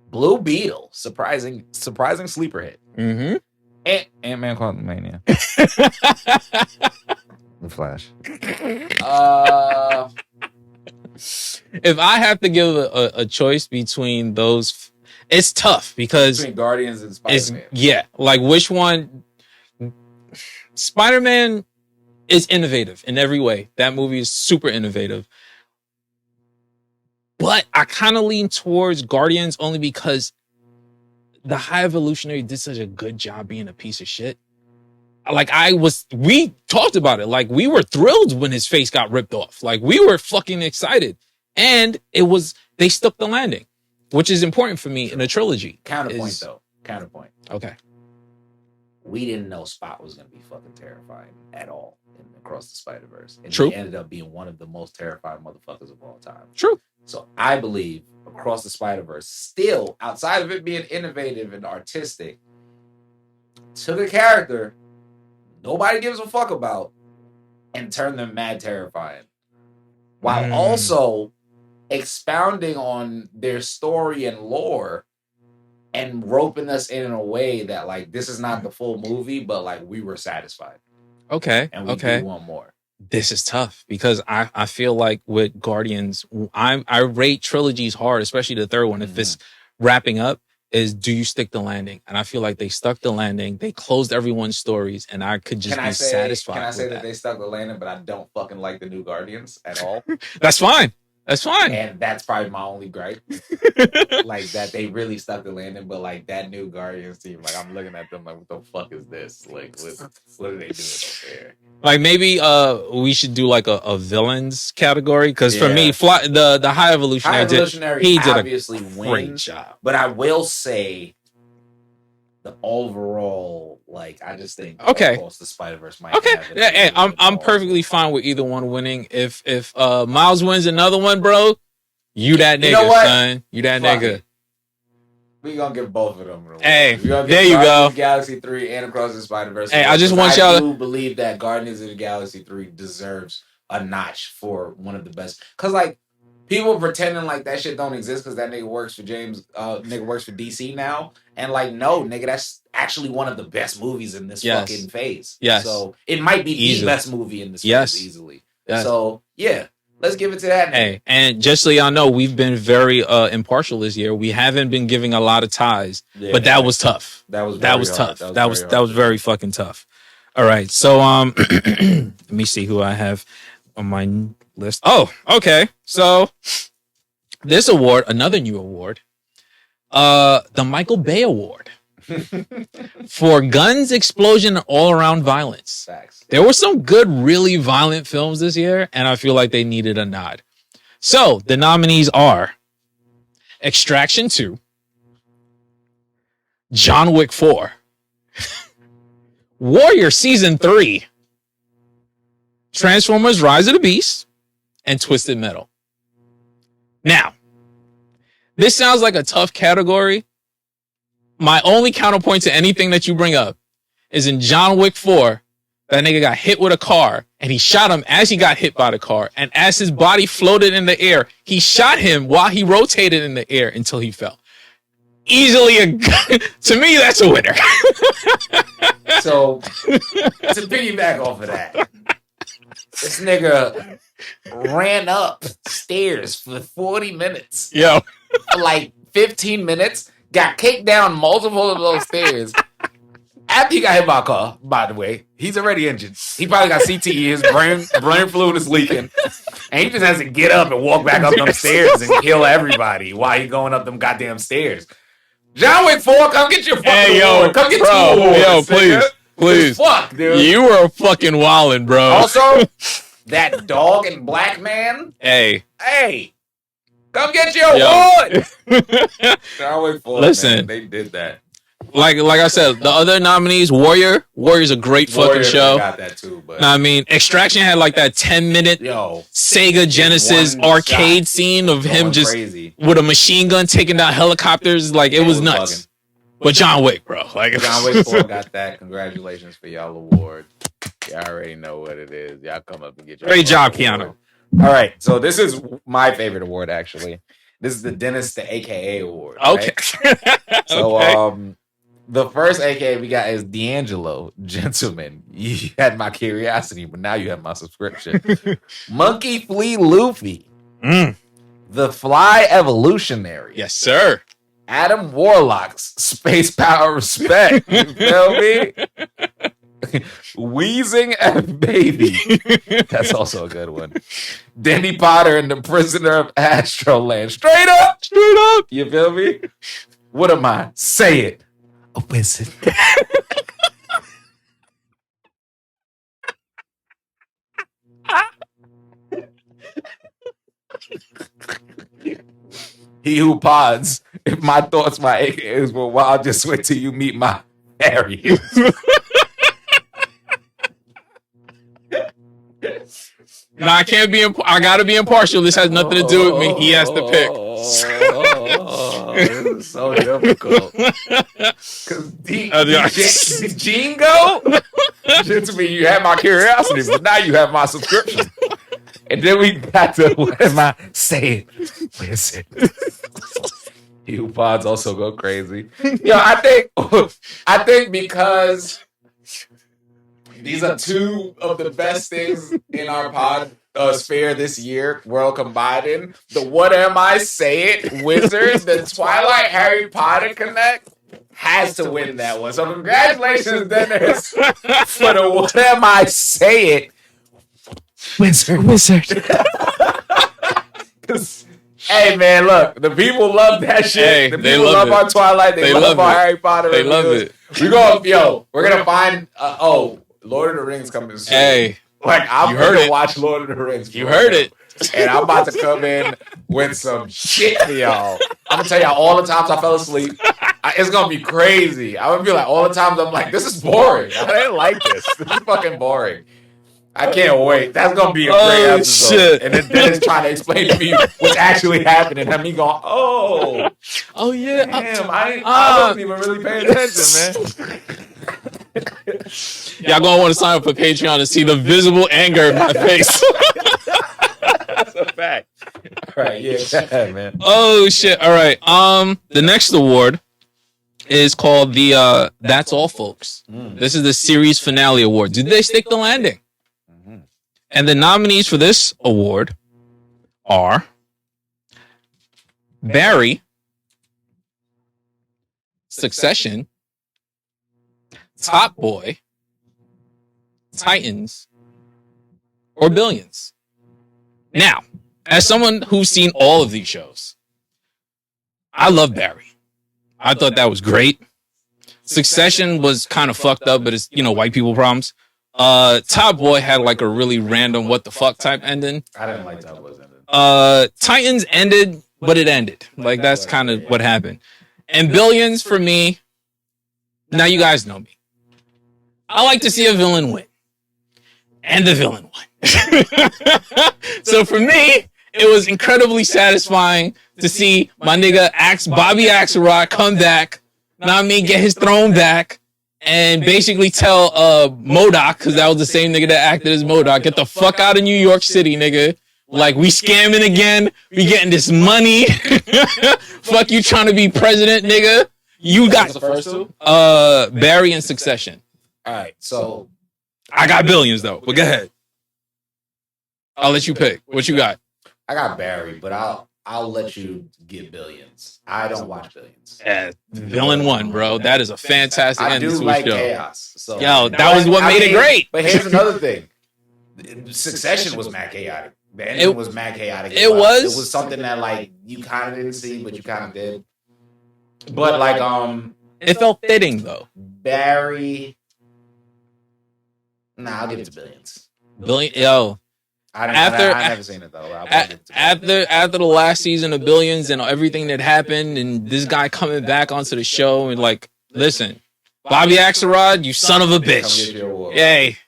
Blue Beetle, surprising sleeper hit. Ant-Man Quantumania. The Flash. If I have to give a choice between those, it's tough because between Guardians and Spider-Man. Yeah, like which one? Spider-Man is innovative in every way. That movie is super innovative. But I kind of lean towards Guardians only because the High Evolutionary did such a good job being a piece of shit. like we talked about it. Like we were thrilled when his face got ripped off. Like we were fucking excited. And they stuck the landing, which is important for me in a trilogy. Counterpoint. Okay. We didn't know Spot was going to be fucking terrifying at all in Across the Spider-Verse. And True. He ended up being one of the most terrifying motherfuckers of all time. True. So I believe Across the Spider-Verse, still, outside of it being innovative and artistic, took a character nobody gives a fuck about and turned them mad terrifying. While also expounding on their story and lore and roping us in a way that, like, this is not the full movie, but, like, we were satisfied. Okay. And we do want more. This is tough because I feel like with Guardians, I rate trilogies hard, especially the third one. If it's wrapping up, is do you stick the landing? And I feel like they stuck the landing. They closed everyone's stories, and I could just be satisfied. Can I say that they stuck the landing, but I don't fucking like the new Guardians at all? That's fine. That's fine. And that's probably my only gripe. Like, that they really stuck the landing, but, like, that new Guardians team, like, I'm looking at them like, what the fuck is this? Like, what are they doing over there? Like, maybe we should do, like, a villains category. Because for me, the High Evolutionary, he did obviously a great job. But I will say, the overall, like, I just think Across the Spider-Verse might have it. Hey, I'm perfectly fine with either one winning. If Miles wins another one, bro, you that nigga, son. You that nigga. We gonna give both of them. Hey, there you go. Galaxy 3 and Across the Spider-Verse. Hey, I just want y'all to believe that Guardians of the Galaxy 3 deserves a notch for one of the best. Cause, like, people pretending like that shit don't exist because that nigga works for nigga works for DC now. And, like, no, nigga, that's actually one of the best movies in this fucking phase. Yes. So it might be the best movie in this phase easily. Yes. So, yeah. Let's give it to that. Hey, and just so y'all know, we've been very impartial this year. We haven't been giving a lot of ties, but that was tough. That was tough. That was very fucking tough. All right, so let me see who I have on my list. Oh, okay. So this award, another new award, the Michael Bay Award for guns, explosion, and all-around violence. Facts. There were some good, really violent films this year, and I feel like they needed a nod. So the nominees are Extraction 2, John Wick 4, Warrior Season 3, Transformers Rise of the Beast, and Twisted Metal. Now, this sounds like a tough category. My only counterpoint to anything that you bring up is in John Wick 4, that nigga got hit with a car, and he shot him as he got hit by the car. And as his body floated in the air, he shot him while he rotated in the air until he fell. Easily, to me, that's a winner. So, to piggyback off of that, this nigga ran up stairs for 40 minutes. Yo. For like 15 minutes, got kicked down multiple of those stairs. After he got hit by a car, by the way, he's already injured. He probably got CTE. His brain fluid is leaking. And he just has to get up and walk back up them stairs and kill everybody while he going up them goddamn stairs. John Wick 4, come get your fucking award. Come get your award. Yo, please. Fuck, dude. You were fucking wildin', bro. Also, that dog and black man. Hey. Come get your award. John Wick 4, listen, man, they did that. Like I said, the other nominees, Warrior's a great fucking show. Got that too, but I mean, Extraction had like that 10-minute Sega Genesis arcade scene of him just crazy with a machine gun taking down helicopters. Like it was nuts. But John Wick, bro. Like John Wick 4 got that. Congratulations for y'all award. Y'all already know what it is. Y'all come up and get your great job, Keanu. All right, so this is my favorite award actually. This is the Dennis the AKA award. Okay. Right? So the first AKA we got is D'Angelo. Gentlemen, you had my curiosity, but now you have my subscription. Monkey Flea Luffy. The Fly Evolutionary. Yes, sir. Adam Warlock's Space Power Respect. You feel me? Wheezing F Baby. That's also a good one. Denny Potter and the Prisoner of Astroland. Straight up. You feel me? What am I? Say it. A wizard. He who pods. If my thoughts, my AKAs were wild, just wait till you meet my Harriers. No, I can't be. I gotta be impartial. This has nothing to do with me. He has to pick. This is so difficult. Because Jingo, to me, you had my curiosity, but now you have my subscription. And then we got to what am I saying? Listen, you pods also go crazy. Yo, I think because these are two of the best things in our pod sphere this year, world combined. The What Am I Saying Wizard, the Twilight Harry Potter Connect has to win that one. So congratulations, Dennis, for the What Am I Saying Wizard. Hey man, look, the people love that shit. Hey, the people love our Twilight. They love our Harry Potter. They love it. We're gonna find. Lord of the Rings coming soon. Hey, like I'm gonna watch Lord of the Rings. You heard it. And I'm about to come in with some shit for y'all. I'm gonna tell y'all all the times I fell asleep. It's gonna be crazy. I'm gonna be like all the times I'm like, this is boring. I didn't like this. This is fucking boring. I can't wait. That's gonna be a great episode. Shit. And then Dennis trying to explain to me what's actually happening, and me going, oh yeah, damn, I wasn't even really paying attention, man. Y'all gonna want to sign up for Patreon to see the visible anger in my face. That's a fact. All right, yeah, man. Oh shit! All right. The next award is called the That's All, Folks. This is the series finale award. Did they stick the landing? And the nominees for this award are Barry, Succession, Top Boy, Titans, or Billions. Now, as someone who's seen all of these shows, I love Barry. I thought that was great. Succession was kind of fucked up, but it's, white people problems. Top Boy had like a really random what the fuck type ending. I didn't like Top Boy's ending. Titans ended, but it ended. Like that's kind of what happened. And Billions for me, now you guys know me. I like to see a villain win. And the villain won. So for me, it was incredibly satisfying to see my nigga Bobby Axelrod come back, get his throne back, and basically tell MODOK, because that was the same nigga that acted as MODOK, get the fuck out of New York City, nigga. Like, we scamming again. We getting this money. Fuck you trying to be president, nigga. You got the first two? Barry and Succession. All right, so I got Billions though, but go ahead. I'll let you pick. What you got? I got Barry, but I'll let you get Billions. I don't watch Billions. Villain one, bro. That is a fantastic ending to a show. I do like chaos. So yo, that was what made it great. But here's another thing. Succession was mad chaotic. The ending was mad chaotic. It was. It was something that like you kind of didn't see, but you kind of did. But like it felt fitting though. Barry. Nah, I'll give it to Billions. Yo. I've never seen it though. After the last season of Billions and everything that happened, and this guy coming back onto the show and like, listen, Bobby Axelrod, you son of a bitch.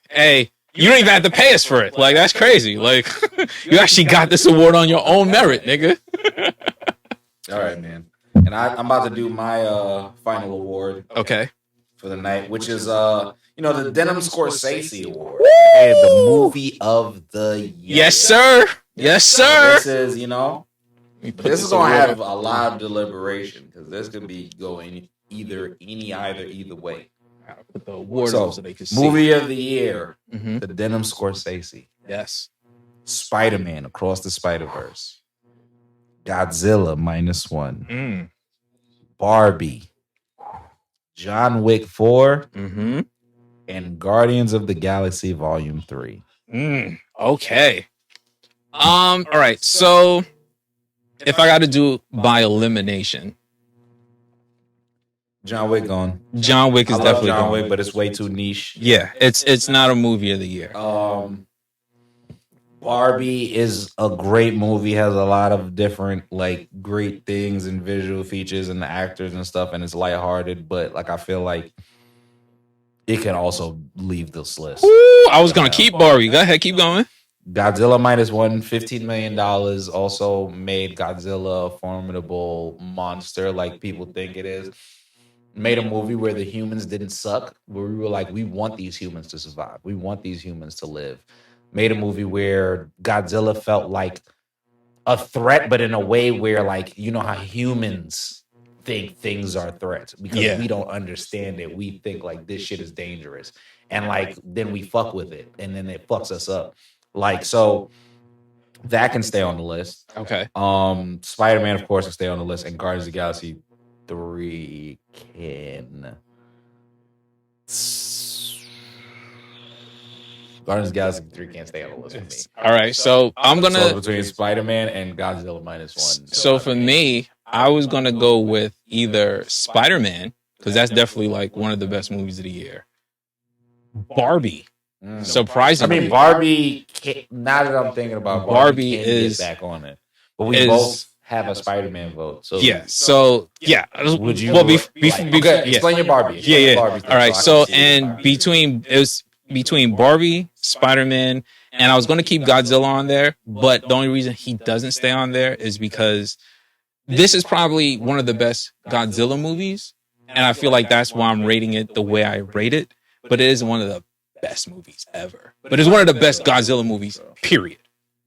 Hey, you don't even have to pay us for it. Like that's crazy. Like you actually got this award on your own merit, nigga. All right, man. And I'm about to do my final award. Okay. For the night, which is the Denim Scorsese Award. Hey, the movie of the year. Yes, sir. Yes, sir. So this is, this is gonna have a lot of deliberation because this could be going either way. Put the award so they can see. Movie of the year, the Denim Scorsese. Yes. Spider-Man Across the Spider-Verse. Godzilla -1. Barbie. John Wick 4, and Guardians of the Galaxy Volume 3. Okay. All right. So, if I got to do by elimination, John Wick gone. John Wick is definitely John Wick, but it's way too niche. Yeah, it's not a movie of the year. Barbie is a great movie, has a lot of different like great things and visual features and the actors and stuff, and it's lighthearted, but like I feel like it can also leave this list. Ooh, I was gonna keep Barbie. Go ahead, keep going. Godzilla minus one, $15 million, also made Godzilla a formidable monster like people think it is. Made a movie where the humans didn't suck, where we were like, we want these humans to survive. We want these humans to live. Made a movie where Godzilla felt like a threat, but in a way where, like, you know how humans think things are threats because we don't understand it. We think like this shit is dangerous. And like then we fuck with it and then it fucks us up. Like, so that can stay on the list. Okay. Spider-Man, of course, can stay on the list, and Guardians of the Galaxy 3 can. Guardians of the Galaxy 3 can't stay on the list for me. All right, so I'm gonna So between Spider-Man and Godzilla minus one. So for me, I was gonna go with either Spider-Man, because that's definitely like one of the best movies of the year. Barbie. Surprisingly. I mean, Barbie, now that I'm thinking about Barbie is get back on it. But we both have a Spider-Man vote. So yeah. So yeah. Would you explain your Barbie? Yeah. Barbie all right. So and between Barbie, Spider-Man, and I was gonna keep Godzilla on there, but the only reason he doesn't stay on there is because this is probably one of the best Godzilla movies, and I feel like that's why I'm rating it the way I rate it. But it is one of the best movies ever. But it's one of the best Godzilla movies, period.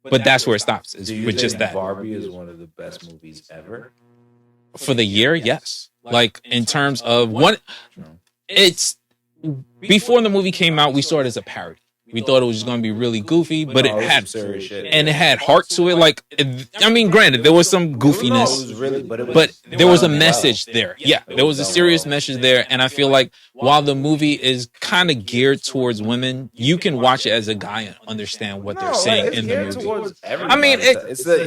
But that's where it stops, is with just that. Barbie is one of the best movies ever? For the year, yes. Like, in terms of one, it's, before the movie came out, we saw it as a parody. We thought it was just going to be really goofy, but it had serious shit. And it had heart to it. Like, I mean, granted, there was some goofiness, but there was a message there. Yeah, there was a serious message there. And I feel like while the movie is kind of geared towards women, you can watch it as a guy and understand what they're saying in the movie. I mean,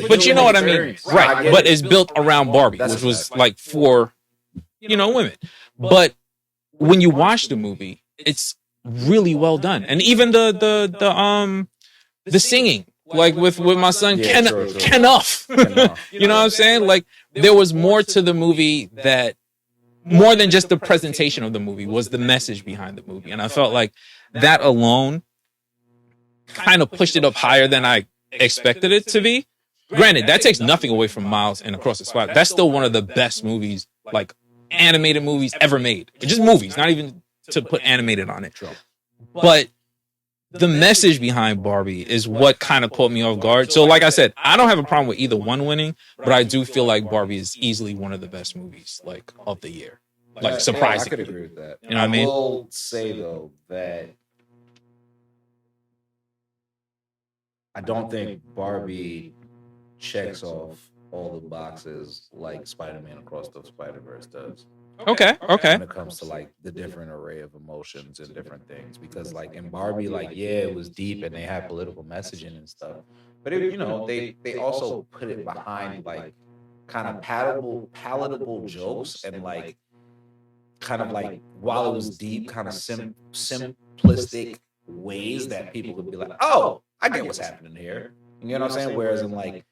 but you know what I mean, right? But it's built around Barbie, which was like for, women. But when you watch the movie, it's really well done, and even the singing, like with my son Kenough. You know what I'm saying? Like, there was more to the movie, that more than just the presentation of the movie was the message behind the movie, and I felt like that alone kind of pushed it up higher than I expected it to be. Granted, that takes nothing away from Miles and Across the Spider. That's still one of the best movies, like animated movies ever made. Just movies, not even to put animated on it. But the message behind Barbie is what kind of put me off guard. So like I said, I don't have a problem with either one winning, but I do feel like Barbie is easily one of the best movies, like, of the year. Like, surprising. I could agree with that. You know what I mean? I will say, though, that I don't think Barbie checks off all the boxes like Spider-Man Across the Spider-Verse does. Okay. When it comes to like the different array of emotions and different things, because like in Barbie, like it was deep and they had political messaging and stuff, but they also put it behind like kind of palatable jokes and like kind of like, while it was deep, kind of simplistic ways that people would be like, oh, I get what's happening here. You know what I'm saying? Whereas in like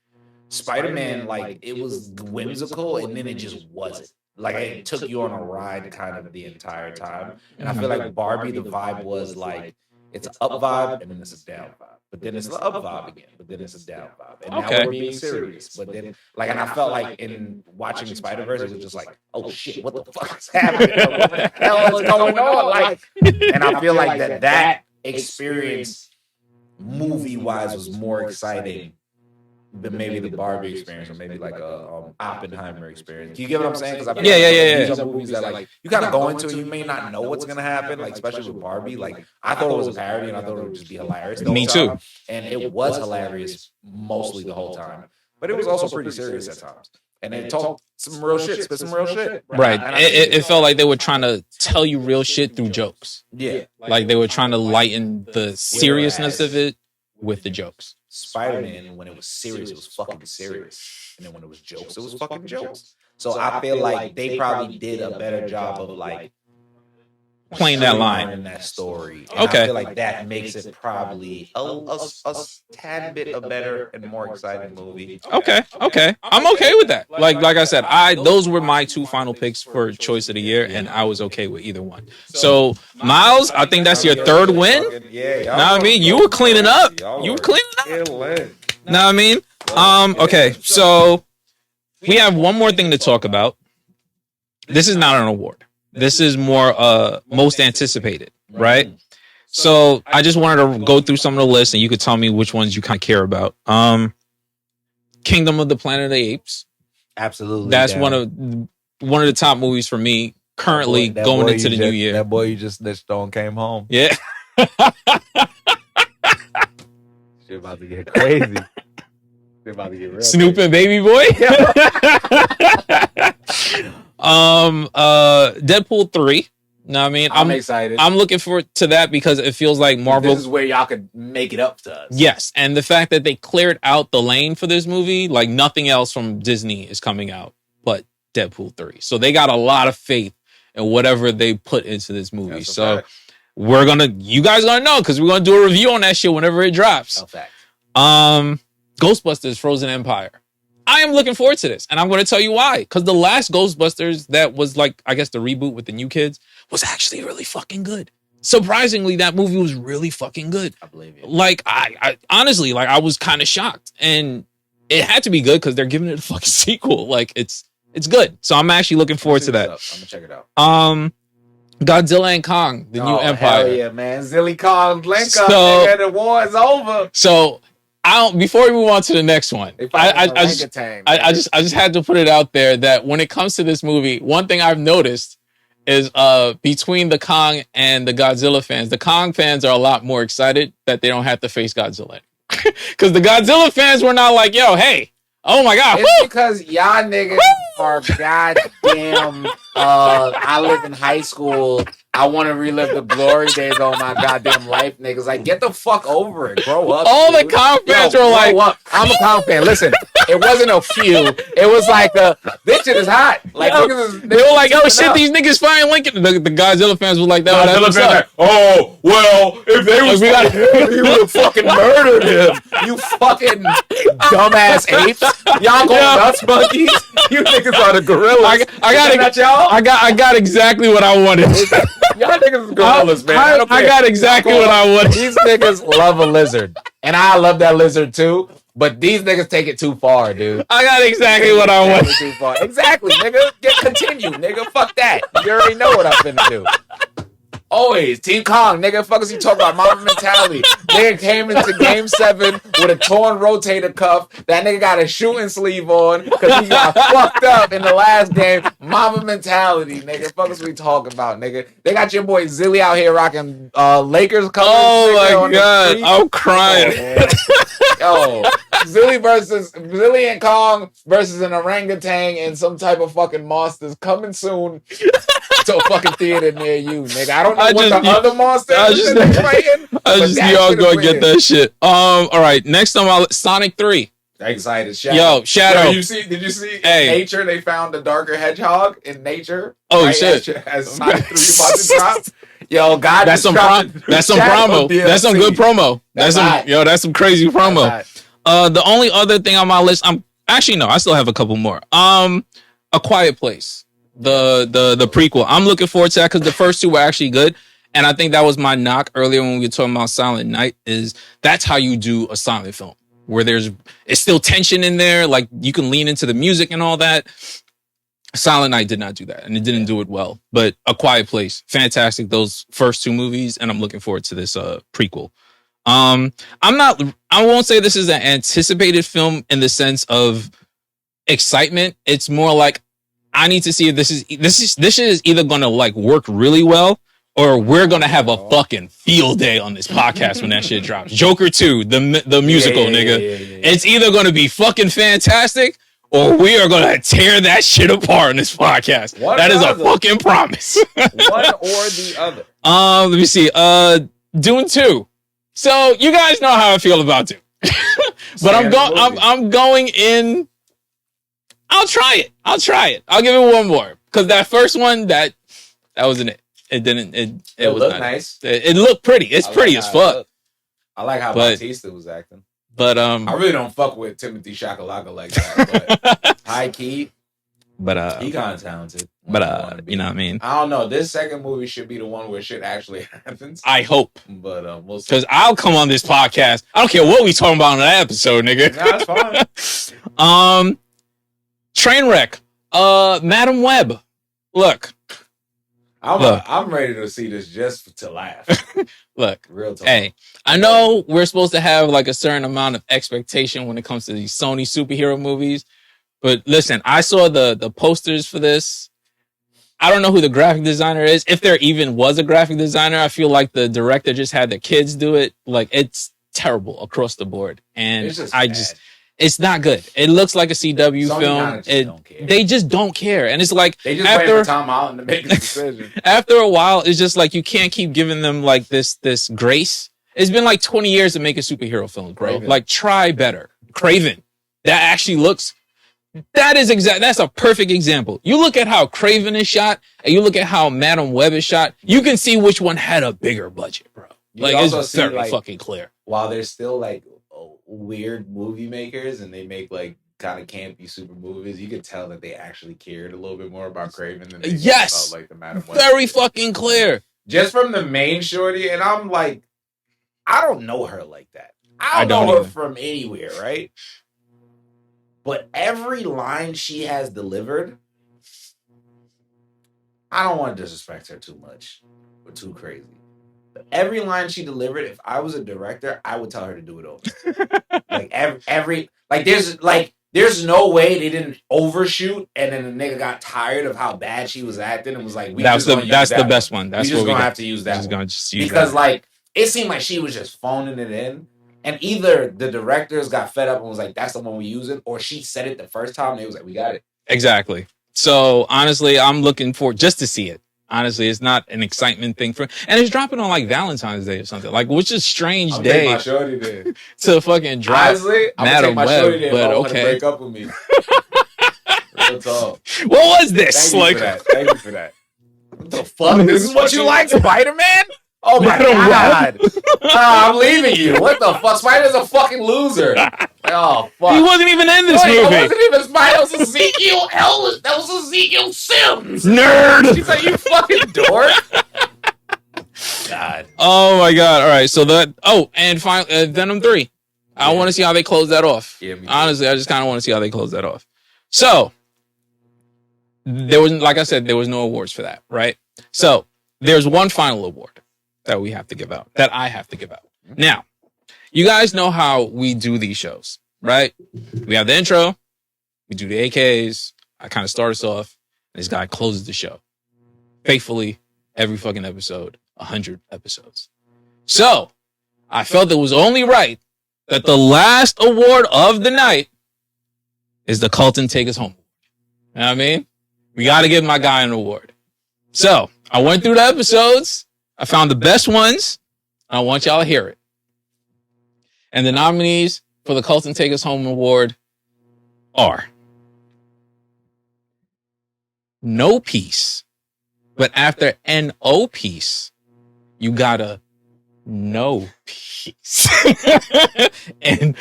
Spider-Man, like it was whimsical and then it just wasn't. Like, it took you on a ride kind of the entire time. And I feel like Barbie, the vibe was like, it's an up vibe and then it's a down vibe. But then it's an up vibe again. But then it's a down vibe. And now we're being serious. But then, like, and I felt like in watching Spider-Verse, it was just like, oh shit, what the fuck is happening? What the hell is going on? Like, and I feel like that experience, movie-wise, was more exciting than maybe the Barbie experience, or maybe like a Oppenheimer experience. Do you get what I'm saying? Because I feel like these are movies that like you kind of go into and you may not know what's gonna happen. Like, especially with Barbie, like I thought it was a parody and I thought it would just be hilarious. Me too. And it was hilarious mostly the whole time, but it was also pretty serious at times. And they talked some real shit, spit some real shit. Right. It felt like they were trying to tell you real shit through jokes. Yeah. Like they were trying to lighten the seriousness of it with the jokes. Spider-Man, when it was serious, it was fucking serious. And then when it was jokes, it was fucking jokes. So I feel like they probably did a better job of like playing that line in that story. And okay, I feel like that makes it probably a tad bit a better and more exciting movie. Okay, I'm okay with that. Like I said, those were my two final picks for choice of the year, and I was okay with either one. So Miles, I think that's your third win. Yeah, know what I mean? You were cleaning up. You were cleaning up. Know what I mean? Okay, so we have one more thing to talk about. This is not an award. This is more most anticipated, right? So I just wanted to go through some of the lists, and you could tell me which ones you kind of care about. Kingdom of the Planet of the Apes. Absolutely. That's one of the top movies for me currently going into the new year. That boy you just snitched on came home. Yeah. Shit about to get crazy. Shit about to get real Snoop and Baby Boy. Deadpool 3. No, I mean, I'm excited. I'm looking forward to that because it feels like Marvel. This is where y'all could make it up to us. Yes, and the fact that they cleared out the lane for this movie, like nothing else from Disney is coming out but Deadpool 3. So they got a lot of faith in whatever they put into this movie. So you guys gonna know because we're gonna do a review on that shit whenever it drops. Ghostbusters: Frozen Empire. I am looking forward to this, and I'm going to tell you why. Because the last Ghostbusters that was like, I guess the reboot with the new kids was actually really fucking good. Surprisingly, that movie was really fucking good. I believe you. Like, I honestly, like, I was kind of shocked, and it had to be good because they're giving it a fucking sequel. Like, it's good. So I'm actually looking forward to that. I'm gonna check it out. Godzilla and Kong, the new Empire. Hell yeah, man! Zilly Kong, link up, nigga. The war is over. So. Before we move on to the next one, I just had to put it out there that when it comes to this movie, one thing I've noticed is between the Kong and the Godzilla fans, the Kong fans are a lot more excited that they don't have to face Godzilla. Because the Godzilla fans were not like, yo, hey, oh my God. It's because y'all niggas are goddamn, I live in high school. I want to relive the glory days of my goddamn life, niggas. Like, get the fuck over it. Grow up. All dude. The Kong fans were like, I'm a Kong fan. Listen, it wasn't a few. It was like, this shit is hot. Like, niggas they were like, oh shit, these niggas fighting Lincoln. The Godzilla fans were like, that. Like, oh, well, if they was like, he would have fucking murdered him. You fucking dumbass apes. Y'all going nuts, monkeys. You niggas are the gorillas. I got exactly what I wanted. Y'all niggas is gorillas, man. I got exactly what I wanted. These niggas love a lizard. And I love that lizard too. But these niggas take it too far, dude. I got exactly what I wanted. Too far. Exactly, nigga. Continue, nigga. Fuck that. You already know what I'm finna do. Always. Team Kong, nigga. Fuck is you talking about? Mama mentality. Nigga came into game 7 with a torn rotator cuff. That nigga got a shooting sleeve on because he got fucked up in the last game. Mama mentality, nigga. Fuck is we talking about, nigga? They got your boy Zilly out here rocking Lakers colors. Oh my God. I'm crying. Yo, Zilly and Kong versus an orangutan and some type of fucking monsters coming soon to a fucking theater near you, nigga. I don't know other monster I just knew y'all gonna get that shit. All right, next on Sonic 3. Excited, Shadow. Yo, Shadow. Did you see in nature they found a darker hedgehog in nature? Oh shit! As Sonic 3 about to drop. Yo, God, that's some promo. That's some good promo. That's some crazy promo. The only other thing on my list, I still have a couple more. A Quiet Place, the prequel. I'm looking forward to that because the first two were actually good, and I think that was my knock earlier when we were talking about Silent Night. Is that's how you do a silent film where it's still tension in there, like you can lean into the music and all that. Silent Night did not do that, and it didn't do it well. But A Quiet Place, fantastic. Those first two movies, and I'm looking forward to this prequel. I won't say this is an anticipated film in the sense of excitement. It's more like I need to see if this is either going to like work really well or we're going to have a fucking field day on this podcast when that shit drops. Joker 2, the musical, nigga. Yeah. It's either going to be fucking fantastic or we are going to tear that shit apart on this podcast. That is a fucking promise. One or the other. Let me see. Dune 2. So you guys know how I feel about Dune. But I'm going in. I'll try it. I'll give it one more. Because that first one, that wasn't it. It didn't. It was looked nice. It looked pretty. It's pretty as fuck. I like how Bautista was acting. But I really don't fuck with Timothy Shakalaka like that. But high key. But he kind of talented. But you know what I mean? I don't know. This second movie should be the one where shit actually happens. I hope. But we'll see. Because I'll come on this podcast. I don't care what we talking about in that episode, nigga. Nah, it's fine. Trainwreck. Madam Web. Look. I'm ready to see this just to laugh. Look. Real talk. Hey, I know we're supposed to have like a certain amount of expectation when it comes to these Sony superhero movies. But listen, I saw the posters for this. I don't know who the graphic designer is. If there even was a graphic designer, I feel like the director just had the kids do it. Like, it's terrible across the board. And it's not good. It looks like a CW film. They just don't care. And it's like, they just wait for Tom Holland to make a decision. After a while, it's just like, you can't keep giving them like this grace. It's been like 20 years to make a superhero film, bro. Craven. Like, try better. Craven. That actually looks... That's a perfect example. You look at how Craven is shot, and you look at how Madam Web is shot, you can see which one had a bigger budget, bro. Like, it's very fucking clear. While they're still like weird movie makers and they make like kind of campy super movies, you could tell that they actually cared a little bit more about Craven than they did about like the Madam Web. Very fucking clear. Just from the main shorty, and I'm like, I don't know her like that. I don't know her from anywhere, right? But every line she has delivered, I don't want to disrespect her too much or too crazy. But every line she delivered, if I was a director, I would tell her to do it over. There's no way they didn't overshoot and then the nigga got tired of how bad she was acting and was like, that's the best one. That's what we're gonna have to use that. Because like it seemed like she was just phoning it in. And either the directors got fed up and was like, that's the one we using, or she said it the first time and they was like, we got it. Exactly. So honestly, I'm looking for just to see it. Honestly, it's not an excitement thing and it's dropping on like Valentine's Day or something. Like, which is a strange day my shorty did. To fucking drop. Honestly, I'm gonna take my shorty there, but okay. Break up with me. Real talk. What was this? Thank you for that. What the fuck? This is what you like, Spider-Man? Oh my God. I'm leaving you. What the fuck? Spider's a fucking loser. Oh, fuck. He wasn't even in this movie. It wasn't even Spider. It was Ezekiel Ellis. That was Ezekiel Sims. Nerd. She's like, you fucking dork. God. Oh my God. All right. So and finally, Venom 3. I want to see how they close that off. Yeah, honestly, I just kind of want to see how they close that off. So, like I said, there was no awards for that, right? So, there's one final award that we have to give out, that I have to give out. Now, you guys know how we do these shows, right? We have the intro, we do the AKs, I kind of start us off, and this guy closes the show. Faithfully, every fucking episode, 100 episodes. So, I felt it was only right that the last award of the night is the Colton Take Us Home. You know what I mean? We got to give my guy an award. So, I went through the episodes, I found the best ones. I want y'all to hear it. And the nominees for the Colton Take Us Home Award are No Peace, but after N-O Peace, you gotta No Peace. And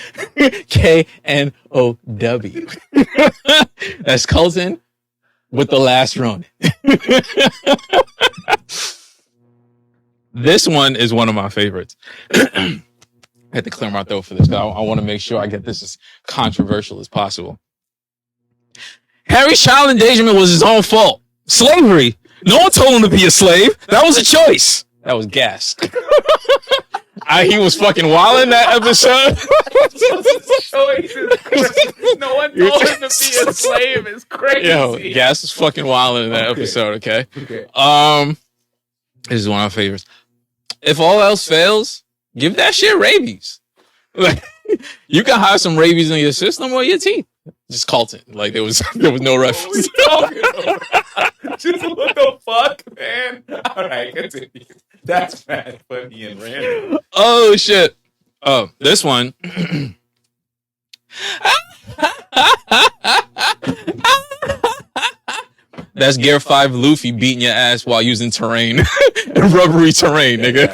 K-N-O-W. That's Colton with The Last Ronin. This one is one of my favorites. I had to clear my throat for this because I want to make sure I get this as controversial as possible. Harry's child endangerment was his own fault. Slavery. No one told him to be a slave. That was a choice. That was gas. He was fucking wild in that episode. No one told him to be a slave. It's crazy. Yo, gas was fucking wild in that episode. Okay. This is one of my favorites. If all else fails, give that shit rabies. Like, you can have some rabies in your system or your teeth. Just Colton. Like, there was no reference. Just what the fuck, man? All right, continue. That's mad funny and random. Oh, shit. Oh, this one. That's Gear 5 Luffy beating your ass while using terrain. Rubbery terrain, nigga.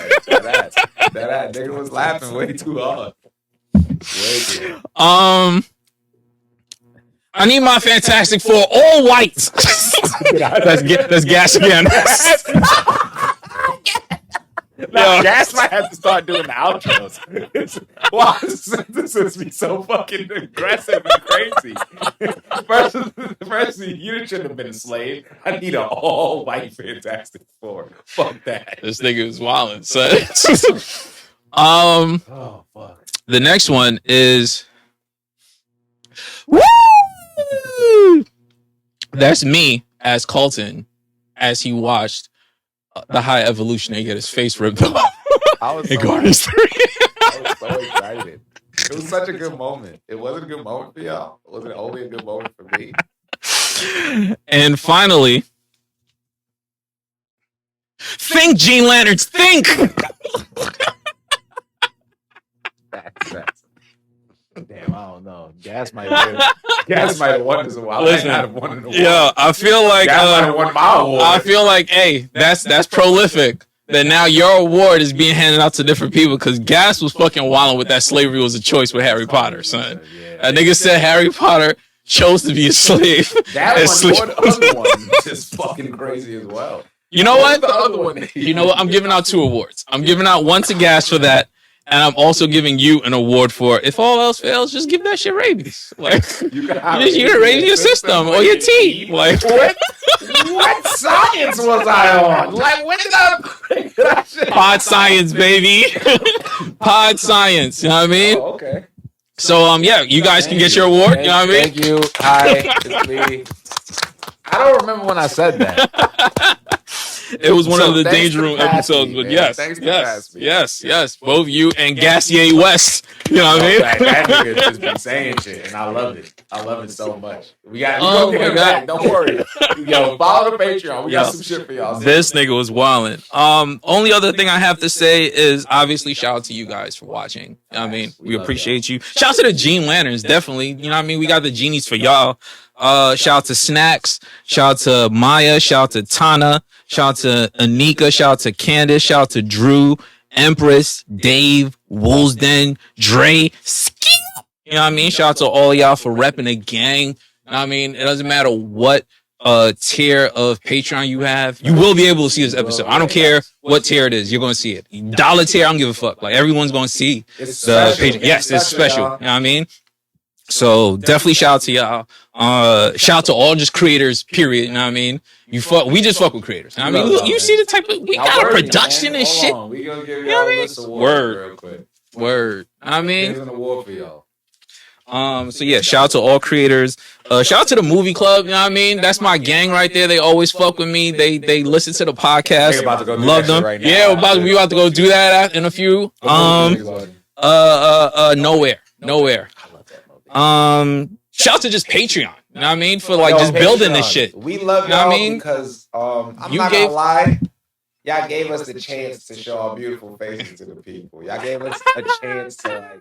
That nigga was laughing way too hard. I need my Fantastic Four all white. That's gas again. No, Gas might have to start doing the outros. Wow, this is be so fucking aggressive and crazy. First, you shouldn't have been a slave. I need an all-white Fantastic Four. Fuck that. This nigga is wildin', son. Oh fuck. The next one is. Woo! That's me as Colton as he watched the High Evolutionary get his face ripped off. I was in Guardians 3. I was so excited. It was such a good moment. It wasn't a good moment for y'all. It wasn't only a good moment for me. And finally, think, Gene Lanterns, think! Damn, I don't know. Gas might have won this award. Listen, I might have won an award. Yeah, I feel like Gas might have won my award. I feel like, hey, that's prolific. That now your award is being handed out to different people because Gas was fucking wilding with that slavery was a choice with Harry Potter, son. That nigga said Harry Potter chose to be a slave. That one, the other one, is fucking crazy as well. You know what? The other one. You know what? I'm giving out 2 awards. I'm giving out one to Gas for that. And I'm also giving you an award for if all else fails, just give that shit rabies. Like you can raise your system or your teeth. Like what science was I on? Like when did I pod science, baby? Pod science. You know what I mean? Oh, okay. So yeah, you guys can get your award. You know what I mean? Thank you. Hi, it's me. I don't remember when I said that. It was one of the Danger Room episodes, but yes, both you and Gassier West. You know what I mean? That nigga just been saying shit, and I love it. I love it so much. We go get him back. Don't worry. Yo, follow the Patreon. We got some shit for y'all. This nigga was wildin'. Only other thing I have to say is obviously shout out to you guys for watching. You know what I mean, we appreciate you. Shout out to the Gene Lanterns, definitely. You know what I mean? We got the Jeanies for y'all. Shout out to Snacks. Shout out to Maya. Shout out to Tana. Shout out to Anika. Shout out to Candace. Shout out to Drew, Empress, Dave, Woolsden, Dre, Ski. You know what I mean? Shout out to all y'all for repping the gang. You know what I mean? It doesn't matter what tier of Patreon you have. You will be able to see this episode. I don't care what tier it is. You're going to see it. $1 tier, I don't give a fuck. Like everyone's going to see the Patreon. Yes, it's special. You know what I mean? So definitely shout out to y'all. Shout out to all just creators, period. You know what I mean? We just fuck with creators. You know what I mean? Look, you see the type of, we got a production and shit. We gonna give y'all this award real quick. Word. I mean, there's an award for y'all. So yeah, shout out to all creators. Shout out to the movie club. You know what I mean? That's my gang right there. They always fuck with me. They listen to the podcast. Love them. Right now. Yeah, we about to go do that in a few. Nowhere. Shout out to just Patreon. You know what I mean? For like just building this shit. We love y'all because I'm not gonna lie. Y'all gave us the chance to show our beautiful faces to the people. Y'all gave us a chance to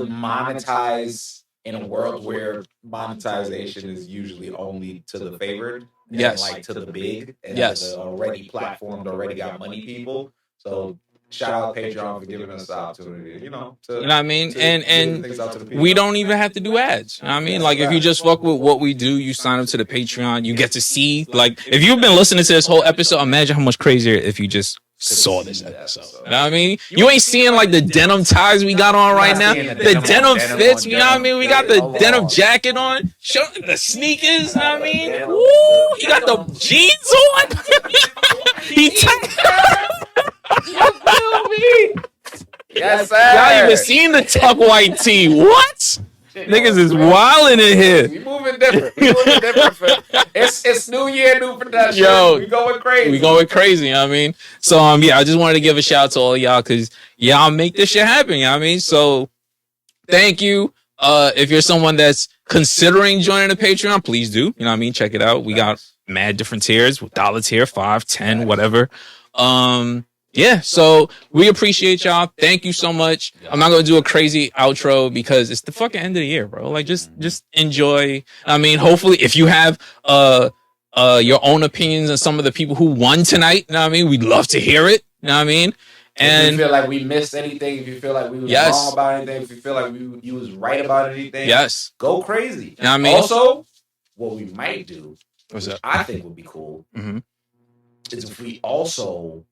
monetize in a world where monetization is usually only to the favored. Yes. Like to the big and to the already platformed, already got money people. So shout out Patreon for giving us the opportunity, you know what I mean? And we don't even have to do ads. You know what I mean? Like, if you just fuck with what we do, you sign up to the Patreon, you get to see, like, if you've been listening to this whole episode, imagine how much crazier if you just saw this episode. You know what I mean? You ain't seeing, like, the denim ties we got on right now. The denim fits, you know what I mean? We got the denim jacket on, show the sneakers, you know what I mean? Woo! He got the jeans on. He you feel me? Yes, sir. Y'all even seen the tuck white tee? What? Niggas is wilding in here. We moving different. It's New Year, new production. Yo, we going crazy. You know what I mean? So yeah, I just wanted to give a shout out to all y'all because y'all make this shit happen. You know what I mean? So thank you. If you're someone that's considering joining the Patreon, please do. You know what I mean? Check it out. We got mad different tiers, $1 tier, 5, 10, whatever. Yeah, so we appreciate y'all. Thank you so much. I'm not gonna do a crazy outro because it's the fucking end of the year, bro. Like just enjoy. I mean, hopefully if you have your own opinions on some of the people who won tonight. You know what I mean? We'd love to hear it. You know what I mean? And if you feel like we missed anything, if you feel like we was wrong about anything, if you feel like you was right about anything, go crazy. You know what I mean? Also, what we might do, which I think would be cool, is if we also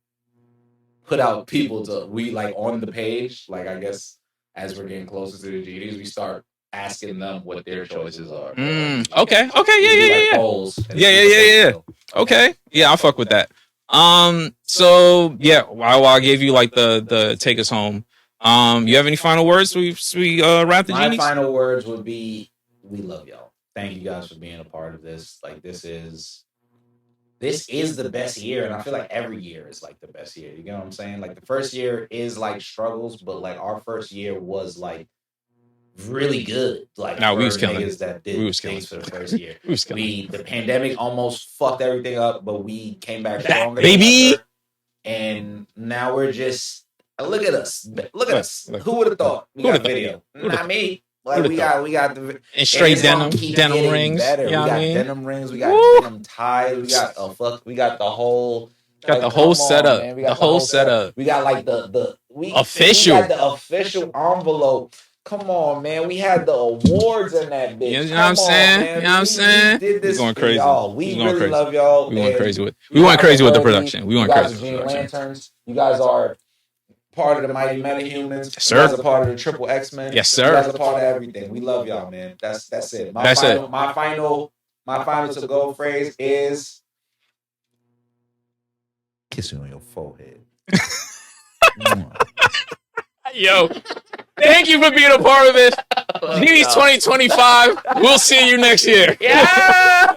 put out people on the page, like I guess as we're getting closer to the Jeanies, we start asking them what their choices are. Okay. Yeah. Polls. Yeah. Okay. Yeah, I'll fuck with that. So yeah, while I gave you like the take us home, you have any final words? We wrap the Jeanies? My final words would be, we love y'all. Thank you guys for being a part of this. Like this is the best year, and I feel like every year is like the best year. You know what I'm saying? Like the first year is like struggles, but like our first year was like really good. Like we was killing niggas that did things for the first year. The pandemic almost fucked everything up, but we came back stronger, baby. And now we're just look at us. Look at us. Who would have thought we got video? Not me. Like we got the and straight denim rings. Better. We got denim rings. We got denim ties. We got the whole. Got the whole setup. Man. We got the whole setup. We got like the official. We got the official envelope. Come on, man. We had the awards in that bitch. You know what I'm saying? Man. You know what I'm saying? We did this going crazy. Y'all. We really love y'all. We went crazy with the production. We went crazy with the production. Lanterns. You guys are part of the Mighty Metahumans. Yes, sir. You guys are part of the Triple X-Men. Yes, sir. You guys are part of everything. We love y'all, man. That's it. My final to go phrase is kiss you on your forehead. Yo, thank you for being a part of it. Jeanies 2025. We'll see you next year. Yeah.